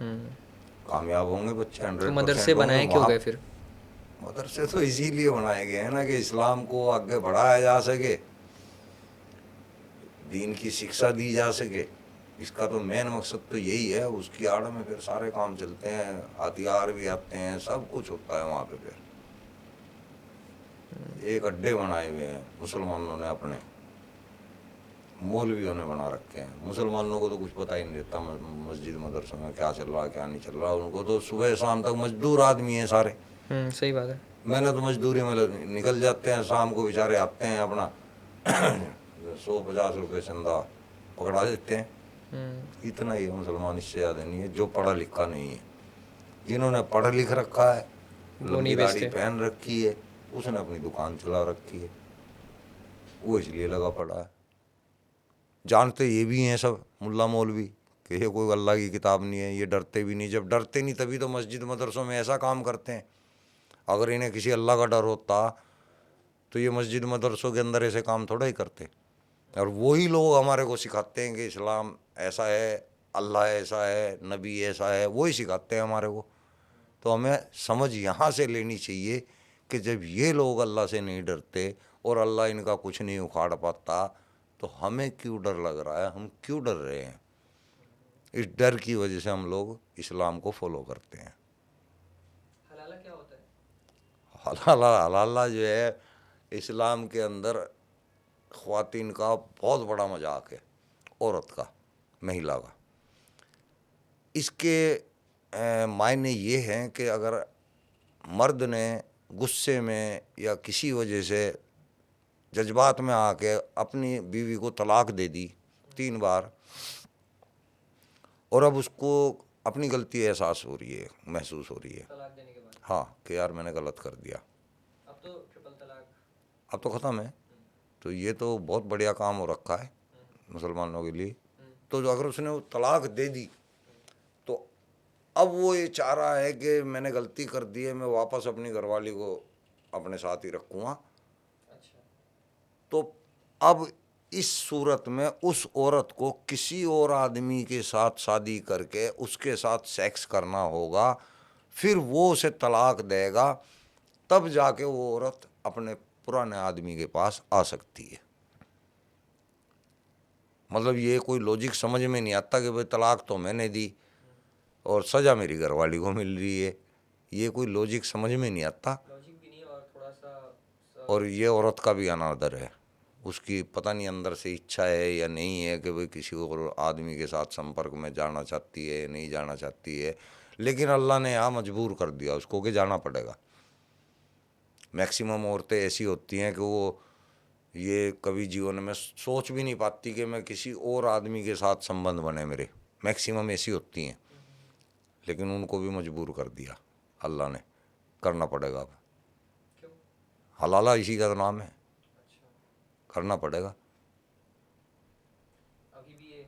कामयाब होंगे बच्चे, 100%। तो मदरसे बनाए क्यों गए फिर? मदरसे तो इसीलिए बनाए गए हैं ना कि इस्लाम को आगे बढ़ाया जा सके, दीन की शिक्षा दी जा सके। इसका तो मेन मकसद तो यही है। उसकी आड़ में फिर सारे काम चलते हैं, हथियार भी आते हैं, सब कुछ होता है वहाँ पे। फिर एक अड्डे बनाए हुए हैं मुसलमानों ने, अपने मौलवियों ने बना रखे हैं। मुसलमानों को तो कुछ पता ही नहीं रहता मस्जिद मदरसों में क्या चल रहा है क्या नहीं चल रहा। उनको तो सुबह शाम तक मजदूर आदमी है सारे। सही बात है। मैंने तो मजदूरी में निकल जाते हैं, शाम को बेचारे आते हैं, अपना 100-50 रुपये चंदा पकड़ा देते हैं। इतना ही है मुसलमान, इससे ज़्यादा नहीं है। जो पढ़ा लिखा नहीं है, जिन्होंने पढ़ लिख रखा है, लंबी दाढ़ी पहन रखी है, उसने अपनी दुकान चला रखी है, वो इसलिए लगा पड़ा है। जानते ये भी हैं सब मुल्ला मौलवी कि ये कोई अल्लाह की किताब नहीं है, ये डरते भी नहीं। जब डरते नहीं तभी तो मस्जिद मदरसों में ऐसा काम करते हैं। अगर इन्हें किसी अल्लाह का डर होता तो ये मस्जिद मदरसों के अंदर ऐसे काम थोड़ा ही करते। और वही लोग हमारे को सिखाते हैं कि इस्लाम ऐसा है, अल्लाह ऐसा है, नबी ऐसा है, वही सिखाते हैं हमारे को। तो हमें समझ यहाँ से लेनी चाहिए कि जब ये लोग अल्लाह से नहीं डरते और अल्लाह इनका कुछ नहीं उखाड़ पाता, तो हमें क्यों डर लग रहा है, हम क्यों डर रहे हैं। इस डर की वजह से हम लोग इस्लाम को फॉलो करते हैं। हलाला क्या होता है? हलाला जो है इस्लाम के अंदर ख्वातीन का बहुत बड़ा मजाक है, औरत का, महिला का। इसके मायने ये हैं कि अगर मर्द ने गुस्से में या किसी वजह से जज्बात में आके अपनी बीवी को तलाक दे दी 3 बार, और अब उसको अपनी गलती एहसास हो रही है, महसूस हो रही है, तलाक देने के बाद? हाँ, कि यार मैंने गलत कर दिया। अब तो ट्रिपल तलाक, अब तो ख़त्म है। तो ये तो बहुत बढ़िया काम हो रखा है मुसलमानों के लिए। तो अगर उसने वो तलाक दे दी, तो अब वो ये चाह रहा है कि मैंने गलती कर दी है, मैं वापस अपनी घरवाली को अपने साथ ही रखूँगा। अच्छा। तो अब इस सूरत में उस औरत को किसी और आदमी के साथ शादी करके उसके साथ सेक्स करना होगा, फिर वो उसे तलाक देगा, तब जाके वो औरत अपने पुराने आदमी के पास आ सकती है। मतलब ये कोई लॉजिक समझ में नहीं आता कि भाई तलाक तो मैंने दी और सज़ा मेरी घरवाली को मिल रही है। ये कोई लॉजिक समझ में नहीं आता। लॉजिक भी नहीं, और थोड़ा सा और ये औरत का भी अनादर है। उसकी पता नहीं अंदर से इच्छा है या नहीं है कि भाई किसी और आदमी के साथ संपर्क में जाना चाहती है, नहीं जाना चाहती है, लेकिन अल्लाह ने यहाँ मजबूर कर दिया उसको कि जाना पड़ेगा। मैक्सिमम औरतें ऐसी होती हैं कि वो ये कभी जीवन में सोच भी नहीं पाती कि मैं किसी और आदमी के साथ संबंध बने मेरे। मैक्सिमम ऐसी होती हैं, लेकिन उनको भी मजबूर कर दिया अल्लाह ने, करना पड़ेगा। अब क्यों? हलाला इसी का तो नाम है, अच्छा। करना पड़ेगा। अभी भी ये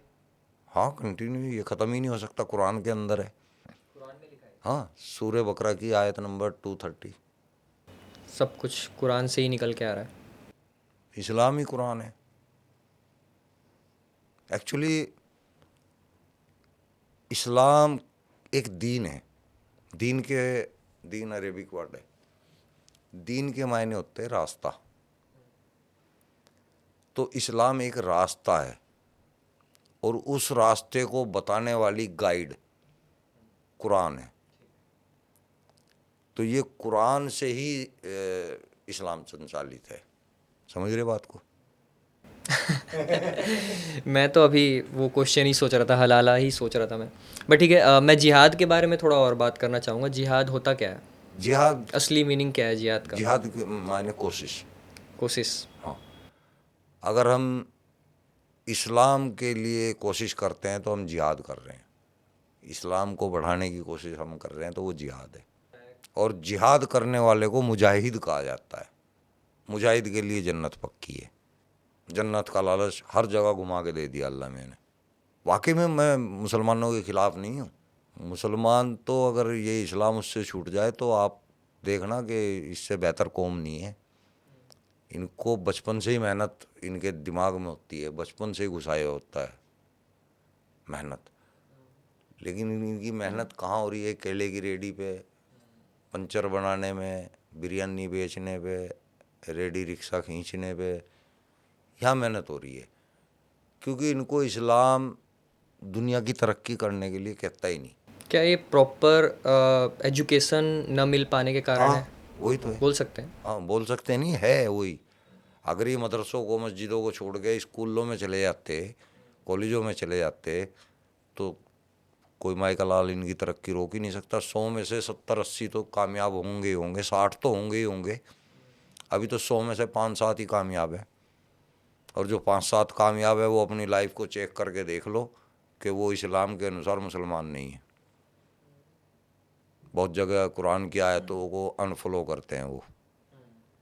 हाँ, कंटिन्यू, ये ख़त्म ही नहीं हो सकता। कुरान के अंदर है। कुरान में लिखा है? हाँ, सूरह बकरा की आयत नंबर 230। सब कुछ कुरान से ही निकल के आ रहा है। इस्लाम ही कुरान है एक्चुअली। इस्लाम एक दीन है। दीन अरेबिक वर्ड है। दीन के मायने होते हैं रास्ता। तो इस्लाम एक रास्ता है, और उस रास्ते को बताने वाली गाइड कुरान है। तो ये कुरान से ही इस्लाम संचालित है। समझ रहे बात को? मैं तो अभी वो क्वेश्चन ही सोच रहा था, हलाला ही सोच रहा था मैं। बट ठीक है, मैं जिहाद के बारे में थोड़ा और बात करना चाहूँगा। जिहाद होता क्या है? जिहाद, असली मीनिंग क्या है जिहाद का? जिहाद के मायने कोशिश। कोशिश। हाँ, अगर हम इस्लाम के लिए कोशिश करते हैं तो हम जिहाद कर रहे हैं। इस्लाम को बढ़ाने की कोशिश हम कर रहे हैं तो वो जिहाद है। और जिहाद करने वाले को मुजाहिद कहा जाता है। मुजाहिद के लिए जन्नत पक्की है। जन्नत का लालच हर जगह घुमा के दे दिया अल्लाह ने। वाकई में मैं मुसलमानों के ख़िलाफ़ नहीं हूँ। मुसलमान तो अगर ये इस्लाम उससे छूट जाए तो आप देखना कि इससे बेहतर कौम नहीं है। इनको बचपन से ही मेहनत इनके दिमाग में होती है, बचपन से ही घुसाया होता है मेहनत। लेकिन इनकी मेहनत कहाँ हो रही है? केले की रेडी पे, पंचर बनाने में, बिरयानी बेचने पे, रेडी रिक्शा खींचने पे, यहाँ मेहनत हो रही है। क्योंकि इनको इस्लाम दुनिया की तरक्की करने के लिए कहता ही नहीं। क्या ये प्रॉपर एजुकेशन न मिल पाने के कारण है? हाँ, वही तो है। बोल सकते हैं। हाँ, बोल सकते नहीं, है वही। अगर ये मदरसों को, मस्जिदों को छोड़ के स्कूलों में चले जाते, कॉलेजों में चले जाते, तो कोई माई का लाल इनकी तरक्की रोक ही नहीं सकता। 100 में से 70-80 तो कामयाब होंगे ही होंगे, 60 तो होंगे ही होंगे। अभी तो 100 में से 5-7 ही कामयाब है। और जो 5-7 कामयाब है वो अपनी लाइफ को चेक करके देख लो कि वो इस्लाम के अनुसार मुसलमान नहीं है। बहुत जगह कुरान की आयतों को अनफॉलो करते हैं वो,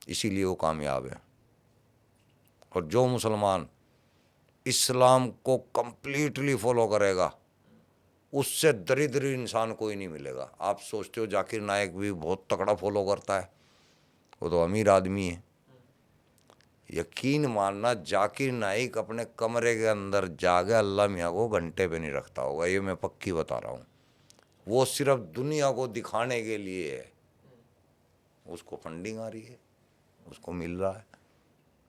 इसीलिए वो कामयाब है। और जो मुसलमान इस्लाम को कंप्लीटली फॉलो करेगा, उससे दरिद्र इंसान कोई नहीं मिलेगा। आप सोचते हो जाकिर नाइक भी बहुत तगड़ा फॉलो करता है, वो तो अमीर आदमी है। यकीन मानना, जाकिर नाइक अपने कमरे के अंदर जाके अल्लाह मियाँ को घंटे पे नहीं रखता होगा, ये मैं पक्की बता रहा हूँ। वो सिर्फ दुनिया को दिखाने के लिए है। उसको फंडिंग आ रही है, उसको मिल रहा है,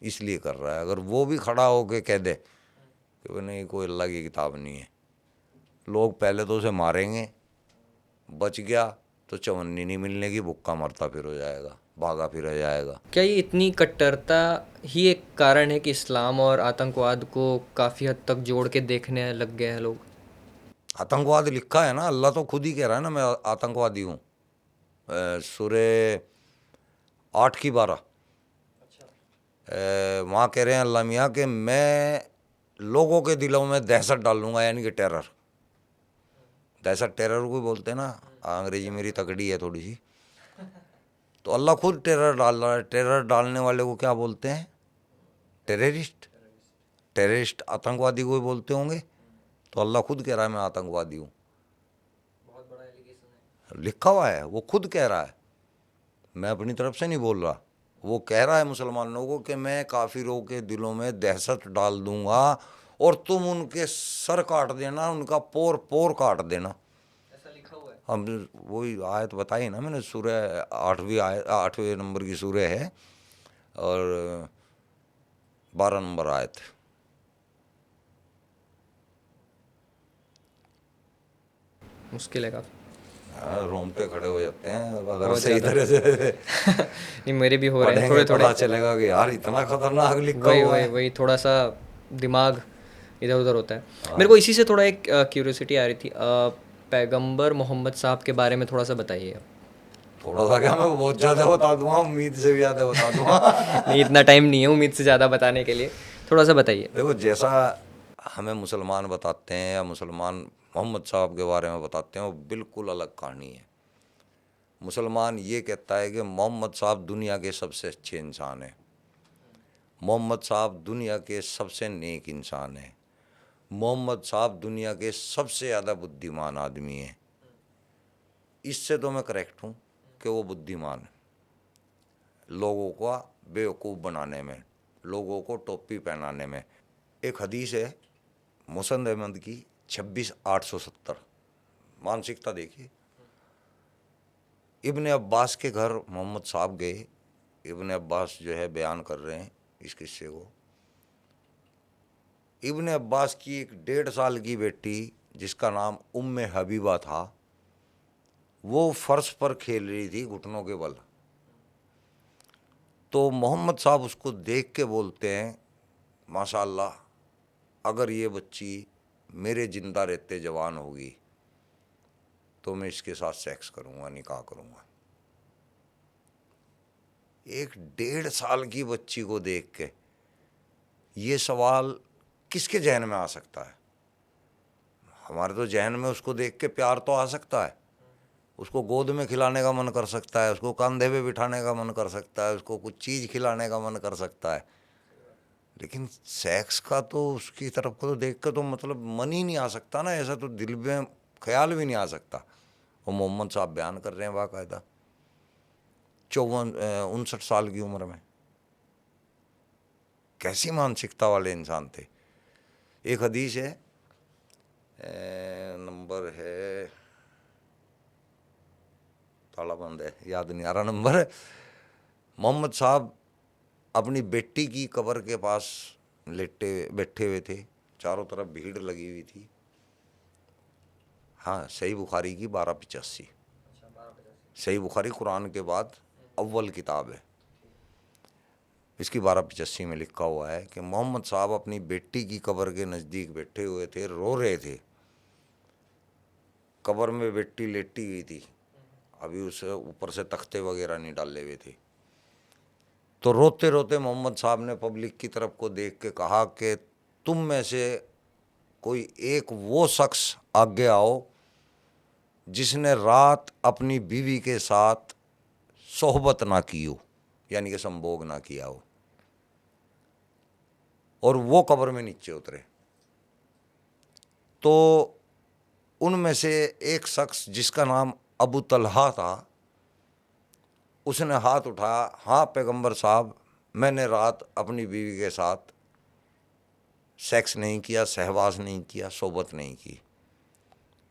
इसलिए कर रहा है। अगर वो भी खड़ा होके कह दे कि वो नहीं, कोई अल्लाह की किताब नहीं है, लोग पहले तो उसे मारेंगे, बच गया तो चवन्नी नहीं मिलने की, भुक्का मरता फिर हो जाएगा, भागा फिर हो जाएगा। क्या ये इतनी कट्टरता ही एक कारण है कि इस्लाम और आतंकवाद को काफ़ी हद तक जोड़ के देखने लग गए हैं लोग? आतंकवाद लिखा है ना, अल्लाह तो खुद ही कह रहा है ना मैं आतंकवादी हूँ। सूरे 8 की 12 वहाँ कह रहे हैं अल्लाह मियाँ कि मैं लोगों के दिलों में दहशत डालूंगा, यानी कि टेरर। दहशत टेरर को बोलते हैं ना, अंग्रेजी मेरी तगड़ी है थोड़ी सी। तो अल्लाह खुद टेरर डाल रहा है। टेरर डालने वाले को क्या बोलते हैं? टेररिस्ट। टेररिस्ट आतंकवादी को ही बोलते होंगे। तो अल्लाह खुद कह रहा है मैं आतंकवादी हूँ। बहुत बड़ा एलिगेशन है। लिखा हुआ है, वो खुद कह रहा है, मैं अपनी तरफ से नहीं बोल रहा। वो कह रहा है मुसलमानों को कि मैं काफिरों के दिलों में दहशत डाल दूंगा और तुम उनके सर काट देना, उनका पोर पोर काट देना। ऐसा लिखा हुआ है। हम वही आयत बताई ना मैंने, सूरह 8वें नंबर की सूरह है और 12 नंबर आयत। मुश्किल है काफ़ी। रोंगटे खड़े हो जाते हैं अगर बहुत सही ज़्यादा। तरह से नहीं, मेरे भी हो रहे हैं पढ़ेंगे, थोड़े पता थोड़े। चलेगा कि यार इतना खतरनाक लिखा वही हुआ वही है। वही थोड़ा सा दिमाग इधर उधर होता है। मेरे को इसी से थोड़ा एक क्यूरियोसिटी आ रही थी। पैगंबर मोहम्मद साहब के बारे में थोड़ा सा बताइए आप। थोड़ा सा क्या, मैं बहुत ज्यादा बता दूंगा, उम्मीद से भी ज्यादा बता दूंगा। नहीं, इतना टाइम नहीं है उम्मीद से ज़्यादा बताने के लिए, थोड़ा सा बताइए। देखो, जैसा हमें मुसलमान बताते हैं या मुसलमान मोहम्मद साहब के बारे में बताते हैं, वो बिल्कुल अलग कहानी है। मुसलमान ये कहता है कि मोहम्मद साहब दुनिया के सबसे अच्छे इंसान हैं, मोहम्मद साहब दुनिया के सबसे नेक इंसान हैं, मोहम्मद साहब दुनिया के सबसे ज़्यादा बुद्धिमान आदमी हैं। इससे तो मैं करेक्ट हूँ कि वो बुद्धिमान है, लोगों को बेवकूफ़ बनाने में, लोगों को टोपी पहनाने में। एक हदीस है मुसन्द अहमद की 26,870, मानसिकता देखिए। इब्ने अब्बास के घर मोहम्मद साहब गए। इब्ने अब्बास जो है बयान कर रहे हैं इस किस्से को। इब्ने अब्बास की एक 1.5 साल की बेटी जिसका नाम उम्मे हबीबा था, वो फर्श पर खेल रही थी घुटनों के बल। तो मोहम्मद साहब उसको देख के बोलते हैं, माशाअल्लाह, अगर ये बच्ची मेरे जिंदा रहते जवान होगी तो मैं इसके साथ सेक्स करूँगा, निकाह करूँगा। एक 1.5 साल की बच्ची को देख के ये सवाल किसके जहन में आ सकता है? हमारे तो जहन में उसको देख के प्यार तो आ सकता है, उसको गोद में खिलाने का मन कर सकता है, उसको कंधे पे बिठाने का मन कर सकता है, उसको कुछ चीज़ खिलाने का मन कर सकता है। लेकिन सेक्स का तो उसकी तरफ को तो देख के तो मतलब मन ही नहीं आ सकता ना, ऐसा तो दिल में ख्याल भी नहीं आ सकता। वो मोहम्मद साहब बयान कर रहे हैं बाकायदा 59 साल की उम्र में। कैसी मानसिकता वाले इंसान थे। एक हदीस है, नंबर है, ताला बंद है, याद नहीं आ रहा नंबर। मोहम्मद साहब अपनी बेटी की कब्र के पास बैठे हुए थे, चारों तरफ भीड़ लगी हुई थी। हाँ, सही बुखारी की 1285। सही बुखारी कुरान के बाद अव्वल किताब है, इसकी 1285 में लिखा हुआ है कि मोहम्मद साहब अपनी बेटी की कब्र के नज़दीक बैठे हुए थे, रो रहे थे। कब्र में बेटी लेटी हुई थी, अभी उसे ऊपर से तख्ते वगैरह नहीं डाले हुए थे। तो रोते रोते मोहम्मद साहब ने पब्लिक की तरफ को देख के कहा कि तुम में से कोई एक वो शख्स आगे आओ जिसने रात अपनी बीवी के साथ सोहबत ना की हो, यानी कि संभोग ना किया हो। और वो कब्र में नीचे उतरे। तो उनमें से एक शख्स जिसका नाम अबू तलहा था, उसने हाथ उठाया, हाँ पैगंबर साहब, मैंने रात अपनी बीवी के साथ सेक्स नहीं किया, सहवास नहीं किया, सोबत नहीं की।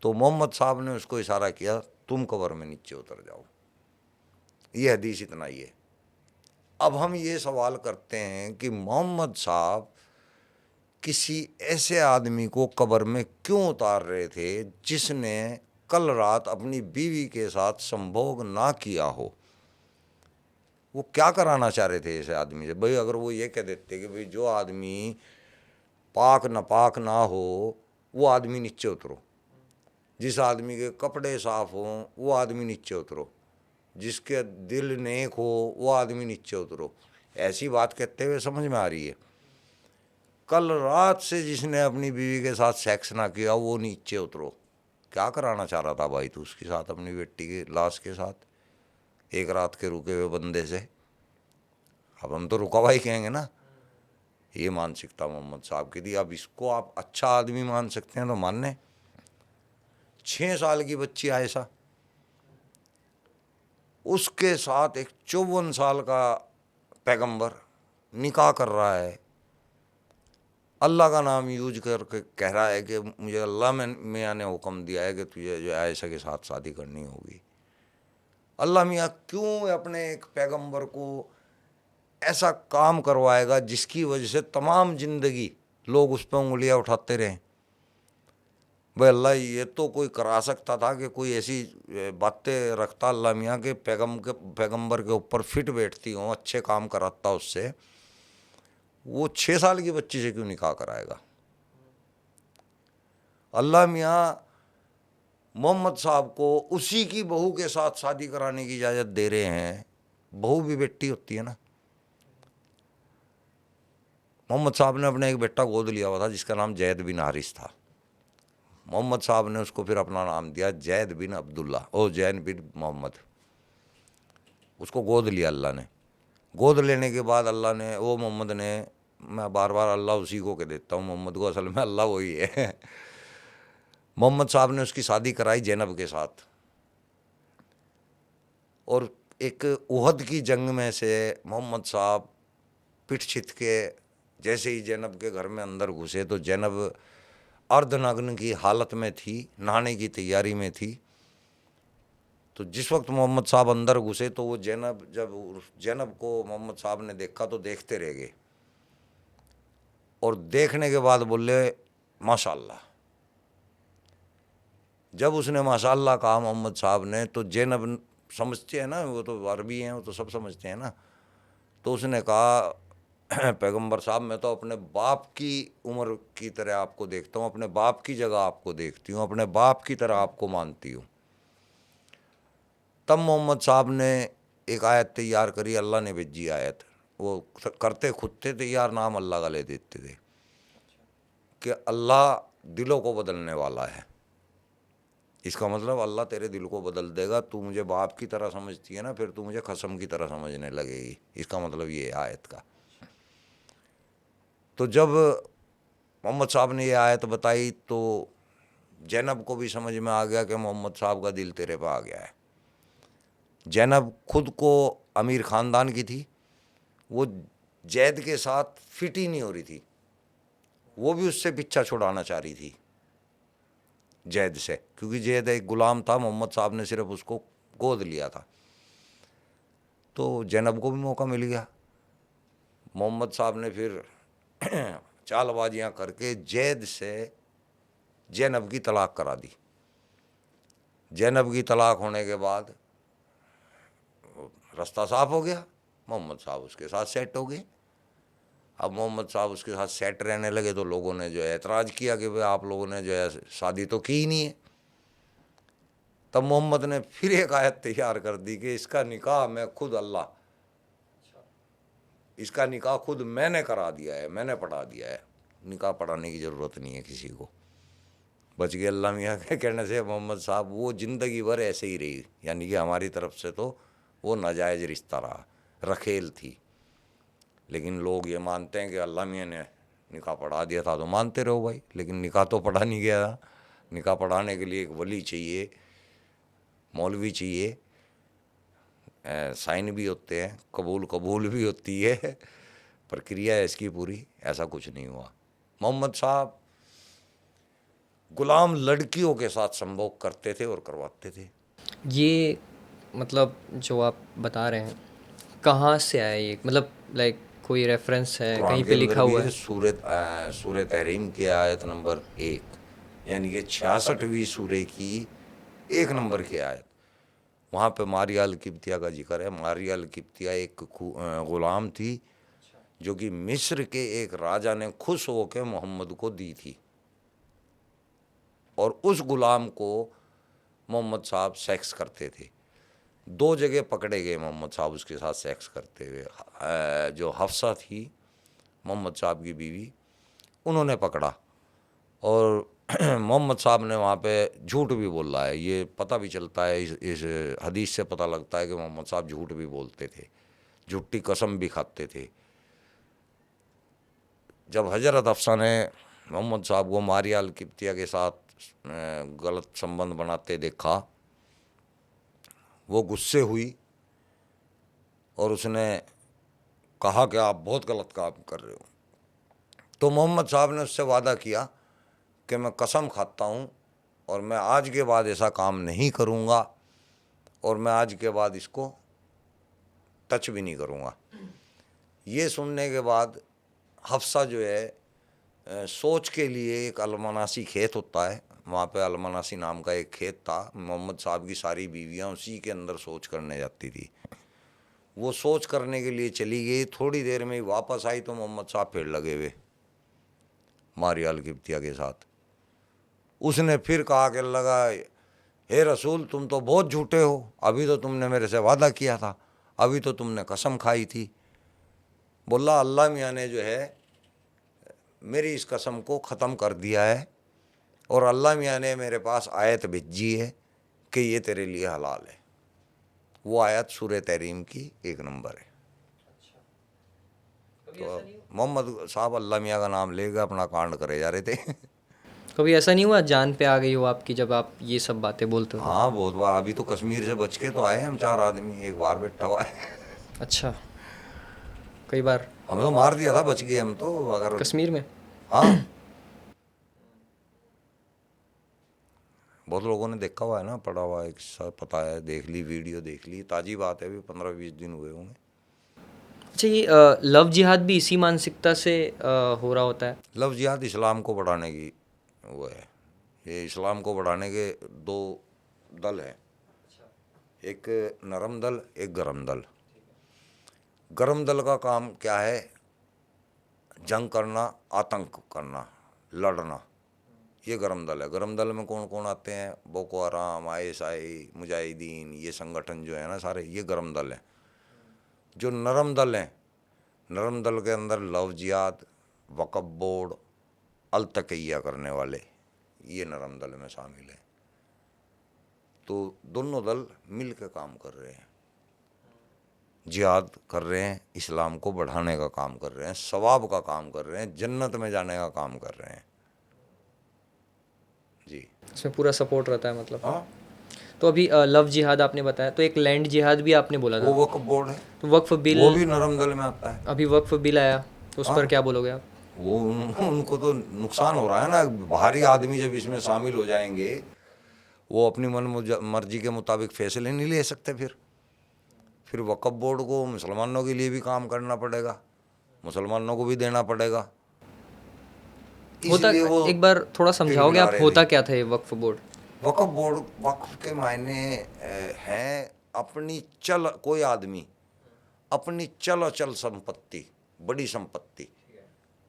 तो मोहम्मद साहब ने उसको इशारा किया, तुम कब्र में नीचे उतर जाओ। ये हदीस इतना ही है। अब हम ये सवाल करते हैं कि मोहम्मद साहब किसी ऐसे आदमी को कब्र में क्यों उतार रहे थे जिसने कल रात अपनी बीवी के साथ संभोग ना किया हो? वो क्या कराना चाह रहे थे ऐसे आदमी से? भाई अगर वो ये कह देते कि भाई जो आदमी पाक नापाक ना हो वो आदमी नीचे उतरो, जिस आदमी के कपड़े साफ हों वो आदमी नीचे उतरो, जिसके दिल नेक हो वो आदमी नीचे उतरो, ऐसी बात कहते हुए समझ में आ रही है। कल रात से जिसने अपनी बीवी के साथ सेक्स ना किया वो नीचे उतरो। क्या कराना चाह रहा था भाई तू उसके साथ, अपनी बेटी की लाश के साथ, एक रात के रुके हुए बंदे से? अब हम तो रुका हुआ ही कहेंगे ना। ये मानसिकता मोहम्मद साहब की थी। अब इसको आप अच्छा आदमी मान सकते हैं तो मानने। 6 साल की बच्ची आयशा, उसके साथ एक 54 साल का पैगंबर निकाह कर रहा है, अल्लाह का नाम यूज करके कह रहा है कि मुझे अल्लाह में मियाँ ने हुक्म दिया है कि तुझे जो आयशा के साथ शादी करनी होगी। अल्लाह मियाँ क्यों अपने एक पैगंबर को ऐसा काम करवाएगा जिसकी वजह से तमाम ज़िंदगी लोग उस पर उंगलियां उठाते रहें? भाई अल्लाह ये तो कोई करा सकता था कि कोई ऐसी बातें रखता अल्लाह मियाँ के पैगंबर के ऊपर फिट बैठती हों, अच्छे काम कराता उससे। वो 6 साल की बच्ची से क्यों निकाह कराएगा? अल्लाह मियाँ मोहम्मद साहब को उसी की बहू के साथ शादी कराने की इजाज़त दे रहे हैं। बहू भी बेटी होती है ना। मोहम्मद साहब ने अपने एक बेटा गोद लिया हुआ था जिसका नाम जैद बिन हारिस था। मोहम्मद साहब ने उसको फिर अपना नाम दिया जैद बिन अब्दुल्ला और जैन बिन मोहम्मद। उसको गोद लिया अल्लाह ने। गोद लेने के बाद अल्लाह ने, वो मोहम्मद ने, मैं बार बार अल्लाह उसी को कह देता हूँ, मोहम्मद को असल में अल्लाह वही है। मोहम्मद साहब ने उसकी शादी कराई जैनब के साथ। और एक उहद की जंग में से मोहम्मद साहब पिट छित के जैसे ही जैनब के घर में अंदर घुसे तो जैनब अर्धनग्न की हालत में थी, नहाने की तैयारी में थी। तो जिस वक्त मोहम्मद साहब अंदर घुसे तो वो जैनब को मोहम्मद साहब ने देखा तो देखते रह गए और देखने के बाद बोले माशाल्लाह। जब उसने माशाल्लाह कहा मोहम्मद साहब ने तो जैनब समझते हैं ना, वो तो अरबी हैं, वो तो सब समझते हैं ना। तो उसने कहा पैगंबर साहब मैं तो अपने बाप की उम्र की तरह आपको देखता हूँ, अपने बाप की जगह आपको देखती हूँ, अपने बाप की तरह आपको मानती हूँ। तब मोहम्मद साहब ने एक आयत तैयार करी, अल्लाह ने भेजी आयत, वो करते खुद थे तैयार, नाम अल्लाह का ले देते थे कि अल्लाह दिलों को बदलने वाला है। इसका मतलब अल्लाह तेरे दिल को बदल देगा, तू मुझे बाप की तरह समझती है ना, फिर तू मुझे कसम की तरह समझने लगेगी। इसका मतलब ये है आयत का। तो जब मोहम्मद साहब ने ये आयत बताई तो जैनब को भी समझ में आ गया कि मोहम्मद साहब का दिल तेरे पे आ गया है। जैनब खुद को अमीर ख़ानदान की थी, वो जैद के साथ फिट ही नहीं हो रही थी, वो भी उससे पीछा छुड़ाना चाह रही थी जैद से, क्योंकि जैद एक गुलाम था, मोहम्मद साहब ने सिर्फ उसको गोद लिया था। तो जैनब को भी मौका मिल गया। मोहम्मद साहब ने फिर चालबाजियाँ करके जैद से जैनब की तलाक करा दी। जैनब की तलाक होने के बाद रास्ता साफ हो गया, मोहम्मद साहब उसके साथ सेट हो गए। अब मोहम्मद साहब उसके साथ सेट रहने लगे तो लोगों ने जो है एतराज़ किया कि भाई आप लोगों ने जो है शादी तो की ही नहीं है। तब मोहम्मद ने फिर एक आयत तैयार कर दी कि इसका निकाह मैं खुद अल्लाह, इसका निकाह खुद मैंने करा दिया है, मैंने पढ़ा दिया है, निकाह पढ़ाने की ज़रूरत नहीं है किसी को। बच गए अल्लाह मियाँ के कहने से। मोहम्मद साहब वो ज़िंदगी भर ऐसे ही रही, यानी कि हमारी तरफ से तो वो नाजायज़ रिश्ता रहा, रखेल थी। लेकिन लोग ये मानते हैं कि अल्लाह मियाँ ने निकाह पढ़ा दिया था, तो मानते रहो भाई, लेकिन निकाह तो पढ़ा नहीं गया था। निकाह पढ़ाने के लिए एक वली चाहिए, मौलवी चाहिए, साइन भी होते हैं, कबूल भी होती है, प्रक्रिया है इसकी पूरी। ऐसा कुछ नहीं हुआ। मोहम्मद साहब गुलाम लड़कियों के साथ संभोग करते थे और करवाते थे। ये मतलब जो आप बता रहे हैं कहाँ से आया ये, मतलब लाइक कोई रेफरेंस है, कुरान कहीं के पे अंदर लिखा भी हुआ है, है? सूरह तहरीम की आयत नंबर 1, यानी कि 66वीं सूरह की 1 नंबर की आयत। वहाँ पे मारिया अल किब्तिया का जिक्र है। मारिया अल किब्तिया एक ग़ुलाम थी जो कि मिस्र के एक राजा ने खुश होकर मोहम्मद को दी थी, और उस ग़ुलाम को मोहम्मद साहब सेक्स करते थे। 2 जगह पकड़े गए मोहम्मद साहब उसके साथ सेक्स करते हुए। जो हफ्सा थी मोहम्मद साहब की बीवी, उन्होंने पकड़ा, और मोहम्मद साहब ने वहाँ पे झूठ भी बोला है। ये पता भी चलता है, इस हदीस से पता लगता है कि मोहम्मद साहब झूठ भी बोलते थे, झूठी कसम भी खाते थे। जब हजरत हफ्सा ने मोहम्मद साहब को मारिया अल किब्तिया के साथ गलत संबंध बनाते देखा, वो गुस्से हुई और उसने कहा कि आप बहुत गलत काम कर रहे हो। तो मोहम्मद साहब ने उससे वादा किया कि मैं कसम खाता हूँ और मैं आज के बाद ऐसा काम नहीं करूँगा, और मैं आज के बाद इसको टच भी नहीं करूँगा। ये सुनने के बाद हफ्सा जो है सोच के लिए, एक अलमनासी खेत होता है वहाँ पे, अलमनासी नाम का एक खेत था। मोहम्मद साहब की सारी बीवियाँ उसी के अंदर सोच करने जाती थी। वो सोच करने के लिए चली गई, थोड़ी देर में ही वापस आई तो मोहम्मद साहब फिर लगे हुए मारिया अल किब्तिया के साथ। उसने फिर कहा कि लगा, हे रसूल तुम तो बहुत झूठे हो, अभी तो तुमने मेरे से वादा किया था, अभी तो तुमने कसम खाई थी। बोला अल्लाह मियाँ ने जो है मेरी इस कसम को ख़त्म कर दिया है, और अल्लाह मियाँ ने मेरे पास आयत भेजी है कि ये तेरे लिए हलाल है। वो आयत सूरह तहरीम की 1 नंबर है। तो मोहम्मद साहब अल्लाह मियाँ का नाम लेकर अपना कांड करे जा रहे थे। कभी ऐसा नहीं हुआ जान पे आ गई हो आपकी जब आप ये सब बातें बोलते हो? हाँ बहुत बार। अभी तो कश्मीर से बच के तो आए हम 4 आदमी, एक बार बैठा हुआ है। अच्छा, कई बार हमें तो मार दिया था, बच गए हम तो। अगर कश्मीर में? हाँ, बहुत लोगों ने देखा हुआ है ना, पढ़ा हुआ है, सब पता है, देख ली वीडियो, देख ली। ताज़ी बात है, अभी 15-20 दिन हुए होंगे। अच्छा, ये लव जिहाद भी इसी मानसिकता से हो रहा होता है? लव जिहाद इस्लाम को बढ़ाने की वो है। ये इस्लाम को बढ़ाने के 2 दल हैं, एक नरम दल, एक गरम दल। गरम दल का काम क्या है? जंग करना, आतंक करना, लड़ना, ये गरम दल है। गरम दल में कौन कौन आते हैं? बोको हराम, ISI, मुजाहिदीन, ये संगठन जो है ना सारे, ये गरम दल है। जो नरम दल हैं, नरम दल के अंदर लव जिहाद, वक़्फ़ बोर्ड, अल तक़िया करने वाले, ये नरम दल में शामिल हैं। तो दोनों दल मिल के काम कर रहे हैं, जिहाद कर रहे हैं, इस्लाम को बढ़ाने का काम कर रहे हैं, सवाब का काम कर रहे हैं, जन्नत में जाने का काम कर रहे हैं जी। इसमें पूरा सपोर्ट रहता है मतलब। हाँ, तो अभी लव जिहाद आपने बताया, तो एक लैंड जिहाद भी आपने बोला वो था, वक़्फ़ बोर्ड है, तो वक्फ बिल, वो भी नरम दल में आता है। अभी वक्फ बिल आया, तो उस पर क्या बोलोगे आप? वो उनको तो नुकसान हो रहा है ना, बाहरी आदमी जब इसमें शामिल हो जाएंगे, वो अपनी मर्जी के मुताबिक फैसले नहीं ले सकते। फिर वक़्फ़ बोर्ड को मुसलमानों के लिए भी काम करना पड़ेगा, मुसलमानों को भी देना पड़ेगा। होता, इसलिए वो एक बार थोड़ा समझाओगे आप, होता क्या था ये वक्फ बोर्ड? वक़्फ़ बोर्ड, वक़्फ़ के मायने हैं अपनी कोई आदमी अपनी चल अचल संपत्ति, बड़ी संपत्ति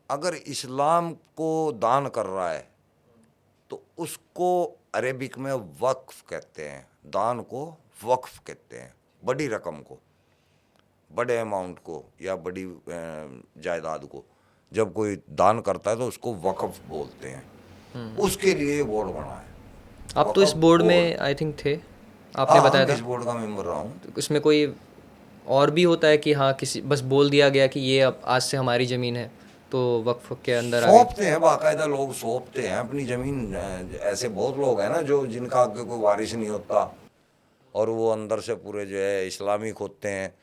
अगर इस्लाम को दान कर रहा है तो उसको अरेबिक में वक्फ कहते हैं, दान को वक्फ कहते हैं। बड़ी रकम को, बड़े अमाउंट को या बड़ी जायदाद को जब कोई दान करता है तो उसको वक्फ बोलते हैं। उसके लिए ये बोर्ड बना है। आप तो इस बोर्ड में आई थिंक थे, आपने बताया था। इस बोर्ड का मेंबर रहा हूँ। तो इसमें कोई और भी होता है कि हाँ किसी बस बोल दिया गया कि ये अब आज से हमारी ज़मीन है तो वक्फ के अंदर आ गई? सौंपते हैं, बाकायदा लोग सौंपते हैं अपनी ज़मीन। ऐसे बहुत लोग हैं ना जो जिनका आगे कोई वारिस नहीं होता और वो अंदर से पूरे जो है इस्लामिक होते हैं,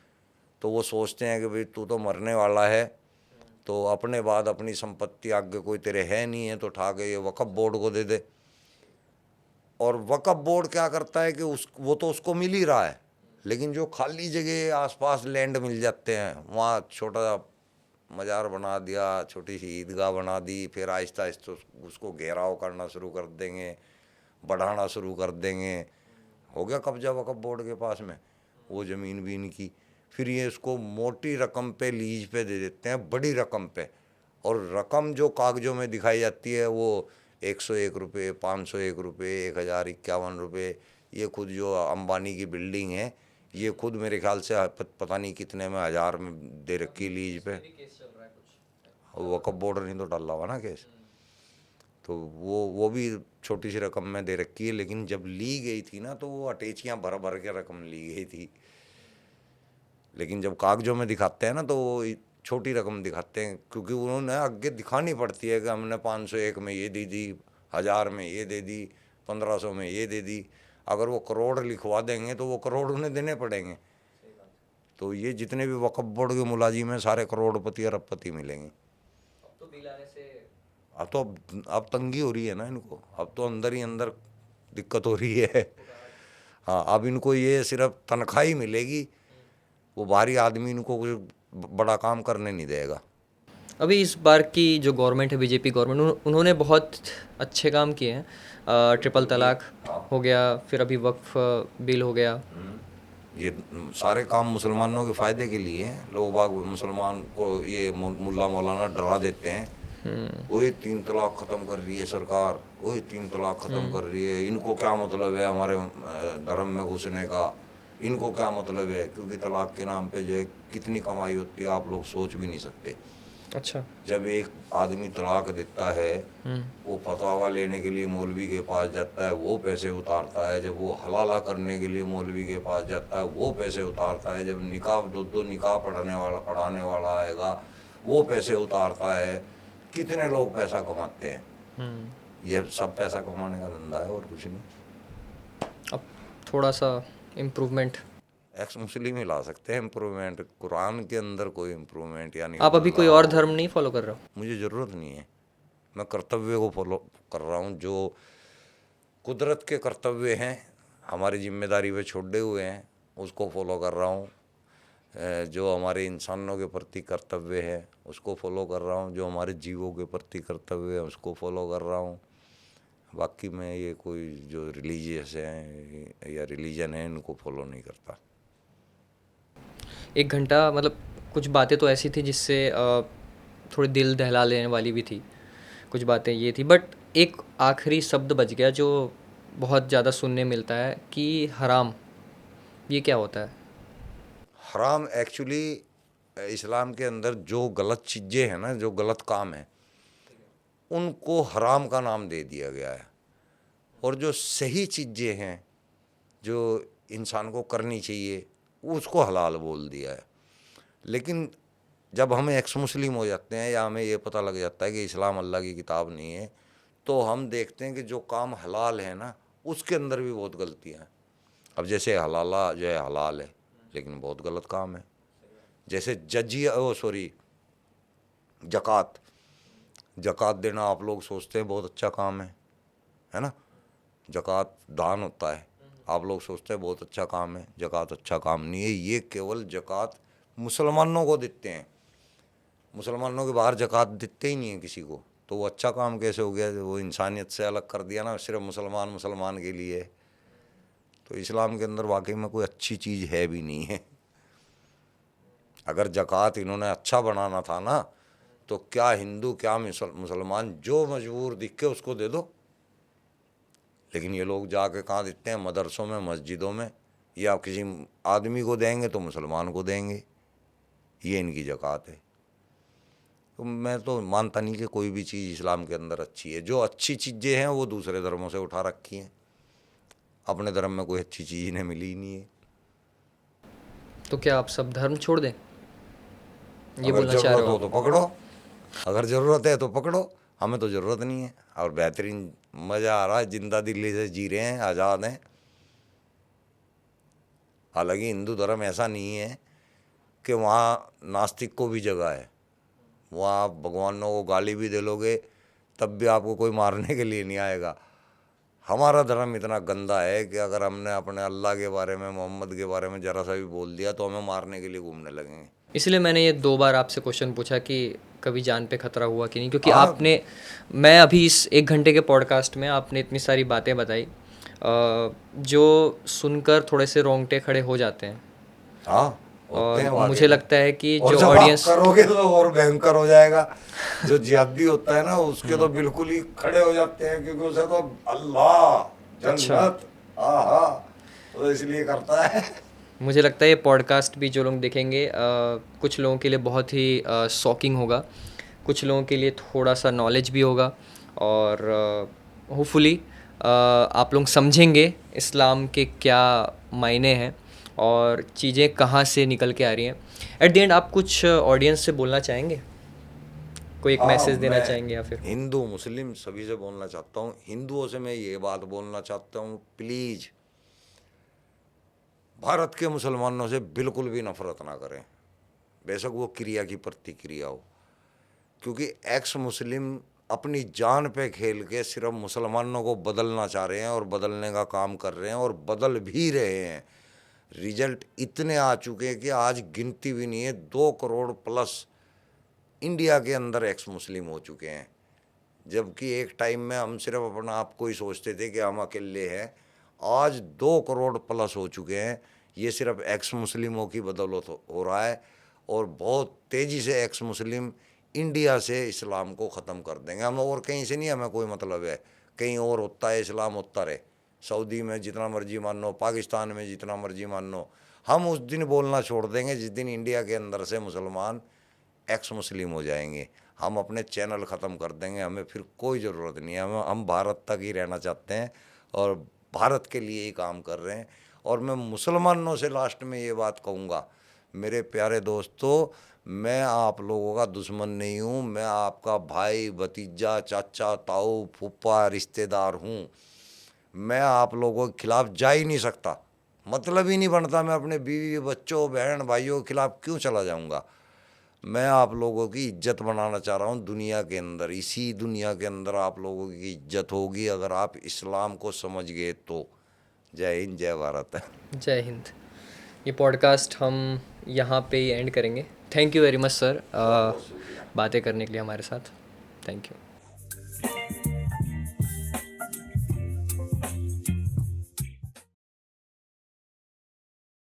तो वो सोचते हैं कि भाई तू तो मरने वाला है, तो अपने बाद अपनी संपत्ति आगे कोई तेरे है नहीं है तो उठा के ये वक़्फ़ बोर्ड को दे दे। और वक़्फ़ बोर्ड क्या करता है कि वो तो उसको मिल ही रहा है, लेकिन जो खाली जगह आसपास लैंड मिल जाते हैं वहाँ छोटा मज़ार बना दिया, छोटी सी ईदगाह बना दी, फिर आहिस्ता आहिस्ता उसको घेराव करना शुरू कर देंगे, बढ़ाना शुरू कर देंगे। हो गया कब्जा वक़्फ़ बोर्ड के पास में, वो ज़मीन भी इनकी। फिर ये इसको मोटी रकम पे लीज पे दे देते हैं, बड़ी रकम पे। और रकम जो कागज़ों में दिखाई जाती है वो 101 रुपये, 501 रुपये, 1051 रुपये। ये खुद जो अंबानी की बिल्डिंग है, ये खुद मेरे ख्याल से पता नहीं कितने में, 1000 में दे रखी लीज पे। वक़्फ़ बोर्ड नहीं तो डाला हुआ ना केस, तो वो भी छोटी सी रकम में दे रखी है। लेकिन जब ली गई थी ना तो वो अटैचियाँ भर भर के रकम ली गई थी, लेकिन जब कागज़ों में दिखाते हैं ना तो वो छोटी रकम दिखाते हैं, क्योंकि उन्होंने आगे दिखानी पड़ती है कि हमने 501 में ये दे दी, 1000 में ये दे दी, 1500 में ये दे दी। अगर वो करोड़ लिखवा देंगे तो वो करोड़ उन्हें देने पड़ेंगे। तो ये जितने भी वक़्फ़ बोर्ड के मुलाजिम हैं सारे करोड़पति अरबपति मिलेंगे। अब तंगी हो रही है ना इनको, अब तो अंदर ही अंदर दिक्कत हो रही है। हाँ, अब इनको ये सिर्फ तनख्वाह ही मिलेगी, वो बाहरी आदमी इनको कोई बड़ा काम करने नहीं देगा। अभी इस बार की जो गवर्नमेंट है, बीजेपी गवर्नमेंट, उन्होंने बहुत अच्छे काम किए हैं। ट्रिपल तलाक हो गया, फिर अभी वक्फ बिल हो गया। ये सारे काम मुसलमानों के फ़ायदे के लिए हैं। लोग बाग मुसलमान को ये मुल्ला मौलाना डरा देते हैं, वही 3 तलाक ख़त्म कर रही है सरकार, वही 3 तलाक ख़त्म कर रही है, इनको क्या मतलब है हमारे धर्म में घुसने का, इनको क्या मतलब है। क्योंकि तलाक के नाम पे जो है कितनी कमाई होती है आप लोग सोच भी नहीं सकते। अच्छा, जब एक आदमी तलाक देता है, वो फतवा लेने के लिए मौलवी के पास जाता है, वो पैसे उतारता है। जब वो हलाला करने के लिए मौलवी के पास जाता है, वो पैसे उतारता है। जब निकाह दो निकाह पढ़ाने वाला आएगा, वो पैसे उतारता है। कितने लोग पैसा कमाते हैं। ये सब पैसा कमाने का धंधा है और कुछ नहीं। अब थोड़ा सा इम्प्रूवमेंट एक्स मुस्लिम ही ला सकते हैं इम्प्रूवमेंट, कुरान के अंदर कोई इम्प्रूवमेंट या नहीं। आप अभी कोई और धर्म नहीं फॉलो कर रहे हो? मुझे ज़रूरत नहीं है, मैं कर्तव्य को फॉलो कर रहा हूँ। जो कुदरत के कर्तव्य हैं हमारी जिम्मेदारी पे छोड़े हुए हैं, उसको फॉलो कर रहा हूँ। जो हमारे इंसानों के प्रति कर्तव्य है उसको फॉलो कर रहा हूँ। जो हमारे जीवों के प्रति कर्तव्य है उसको फॉलो कर रहा हूँ। बाकी मैं ये कोई जो रिलीजियस हैं या रिलीजन है इनको फॉलो नहीं करता। 1 घंटा मतलब कुछ बातें तो ऐसी थी जिससे थोड़ी दिल दहला लेने वाली भी थी, कुछ बातें ये थी, बट एक आखिरी शब्द बच गया जो बहुत ज़्यादा सुनने मिलता है कि हराम, ये क्या होता है? हराम एक्चुअली इस्लाम के अंदर जो गलत चीज़ें हैं ना, जो गलत काम है, उनको हराम का नाम दे दिया गया है, और जो सही चीज़ें हैं जो इंसान को करनी चाहिए उसको हलाल बोल दिया है। लेकिन जब हम एक्स मुस्लिम हो जाते हैं या हमें ये पता लग जाता है कि इस्लाम अल्लाह की किताब नहीं है, तो हम देखते हैं कि जो काम हलाल है ना उसके अंदर भी बहुत गलतियाँ हैं। अब जैसे हलाला जो है हलाल है लेकिन बहुत गलत काम है। जैसे ज़कात देना आप लोग सोचते हैं बहुत अच्छा काम है ना। ज़कात दान होता है, आप लोग सोचते हैं बहुत अच्छा काम है। ज़कात अच्छा काम नहीं है, ये केवल ज़कात मुसलमानों को देते हैं, मुसलमानों के बाहर ज़कात देते ही नहीं है किसी को, तो वो अच्छा काम कैसे हो गया? वो इंसानियत से अलग कर दिया ना, सिर्फ मुसलमान के लिए। तो इस्लाम के अंदर वाकई में कोई अच्छी चीज़ है भी नहीं है। अगर ज़कात इन्होंने अच्छा बनाना था ना, तो क्या हिंदू क्या मुसलमान जो मजबूर दिखे उसको दे दो। लेकिन ये लोग जाके कहाँ देते हैं? मदरसों में, मस्जिदों में, या किसी आदमी को देंगे तो मुसलमान को देंगे, ये इनकी ज़कात है। तो मैं तो मानता नहीं कि कोई भी चीज़ इस्लाम के अंदर अच्छी है। जो अच्छी चीज़ें हैं वो दूसरे धर्मों से उठा रखी हैं, अपने धर्म में कोई अच्छी चीज़ इन्हें मिली ही नहीं है। तो क्या आप सब धर्म छोड़ दें, ये अगर बोलना चाह रहे ज़रूरत हो हो आप? तो पकड़ो, अगर ज़रूरत है तो पकड़ो, हमें तो ज़रूरत नहीं है। और बेहतरीन मज़ा आ रहा है, जिंदा दिल्ली से जी रहे हैं, आज़ाद हैं। हालांकि हिंदू धर्म ऐसा नहीं है कि वहाँ नास्तिक को भी जगह है, वहाँ आप भगवानों को गाली भी दे लोगे तब भी आपको कोई मारने के लिए नहीं आएगा। हमारा धर्म इतना गंदा है कि अगर हमने अपने अल्लाह के बारे में, मोहम्मद के बारे में ज़रा सा भी बोल दिया तो हमें मारने के लिए घूमने लगेंगे। इसलिए मैंने ये 2 बार आपसे क्वेश्चन पूछा कि कभी जान पे खतरा हुआ कि नहीं, क्योंकि हाँ। मैं अभी इस 1 घंटे के पॉडकास्ट में आपने इतनी सारी बातें बताई जो सुनकर थोड़े से रोंगटे खड़े हो जाते हैं। हाँ, होते हैं और वाकई मुझे में। लगता है कि और जो जब आप ऑडियंस करोगे तो और भयंकर हो जाएगा। जो जिहादी होता है ना उसके तो बिल्कुल ही खड़े हो जाते हैं, क्योंकि उसे तो अल्लाह, जन्नत, आहा, तो इसलिए करता है। मुझे लगता है ये पॉडकास्ट भी जो लोग देखेंगे कुछ लोगों के लिए बहुत ही शॉकिंग होगा, कुछ लोगों के लिए थोड़ा सा नॉलेज भी होगा, और होपफुली आप लोग समझेंगे इस्लाम के क्या मायने हैं और चीज़ें कहाँ से निकल के आ रही हैं। एट द एंड आप कुछ ऑडियंस से बोलना चाहेंगे, कोई एक हाँ, मैसेज देना मैं चाहेंगे या फिर? हिंदू मुस्लिम सभी से बोलना चाहता हूँ। हिंदुओं से मैं ये बात बोलना चाहता हूँ, प्लीज़ भारत के मुसलमानों से बिल्कुल भी नफरत ना करें, बेशक वो क्रिया की प्रतिक्रिया हो। क्योंकि एक्स मुस्लिम अपनी जान पे खेल के सिर्फ मुसलमानों को बदलना चाह रहे हैं और बदलने का काम कर रहे हैं और बदल भी रहे हैं। रिजल्ट इतने आ चुके हैं कि आज गिनती भी नहीं है, 2 करोड़ प्लस इंडिया के अंदर एक्स मुस्लिम हो चुके हैं। जबकि एक टाइम में हम सिर्फ अपना आप को ही सोचते थे कि हम अकेले हैं, आज 2 करोड़ प्लस हो चुके हैं। ये सिर्फ एक्स मुस्लिमों की बदौलत हो रहा है, और बहुत तेज़ी से एक्स मुस्लिम इंडिया से इस्लाम को ख़त्म कर देंगे। हम और कहीं से नहीं, हमें कोई मतलब है, कहीं और होता है इस्लाम होता रहे, सऊदी में जितना मर्जी मान लो, पाकिस्तान में जितना मर्जी मान लो, हम उस दिन बोलना छोड़ देंगे जिस दिन इंडिया के अंदर से मुसलमान एक्स मुस्लिम हो जाएंगे। हम अपने चैनल ख़त्म कर देंगे, हमें फिर कोई ज़रूरत नहीं है। हम भारत तक ही रहना चाहते हैं और भारत के लिए ही काम कर रहे हैं। और मैं मुसलमानों से लास्ट में ये बात कहूँगा, मेरे प्यारे दोस्तों, मैं आप लोगों का दुश्मन नहीं हूँ, मैं आपका भाई, भतीजा, चाचा, ताऊ, फूफा, रिश्तेदार हूँ। मैं आप लोगों के खिलाफ जा ही नहीं सकता, मतलब ही नहीं बनता। मैं अपने बीवी, बच्चों, बहन, भाइयों के खिलाफ क्यों चला जाऊँगा? मैं आप लोगों की इज्जत बनाना चाह रहा हूँ दुनिया के अंदर। इसी दुनिया के अंदर आप लोगों की इज्जत होगी अगर आप इस्लाम को समझ गए तो। जय हिंद, जय भारत। जय हिंद। ये पॉडकास्ट हम यहाँ पे ही एंड करेंगे। Thank you very much sir, बातें करने के लिए हमारे साथ। Thank you.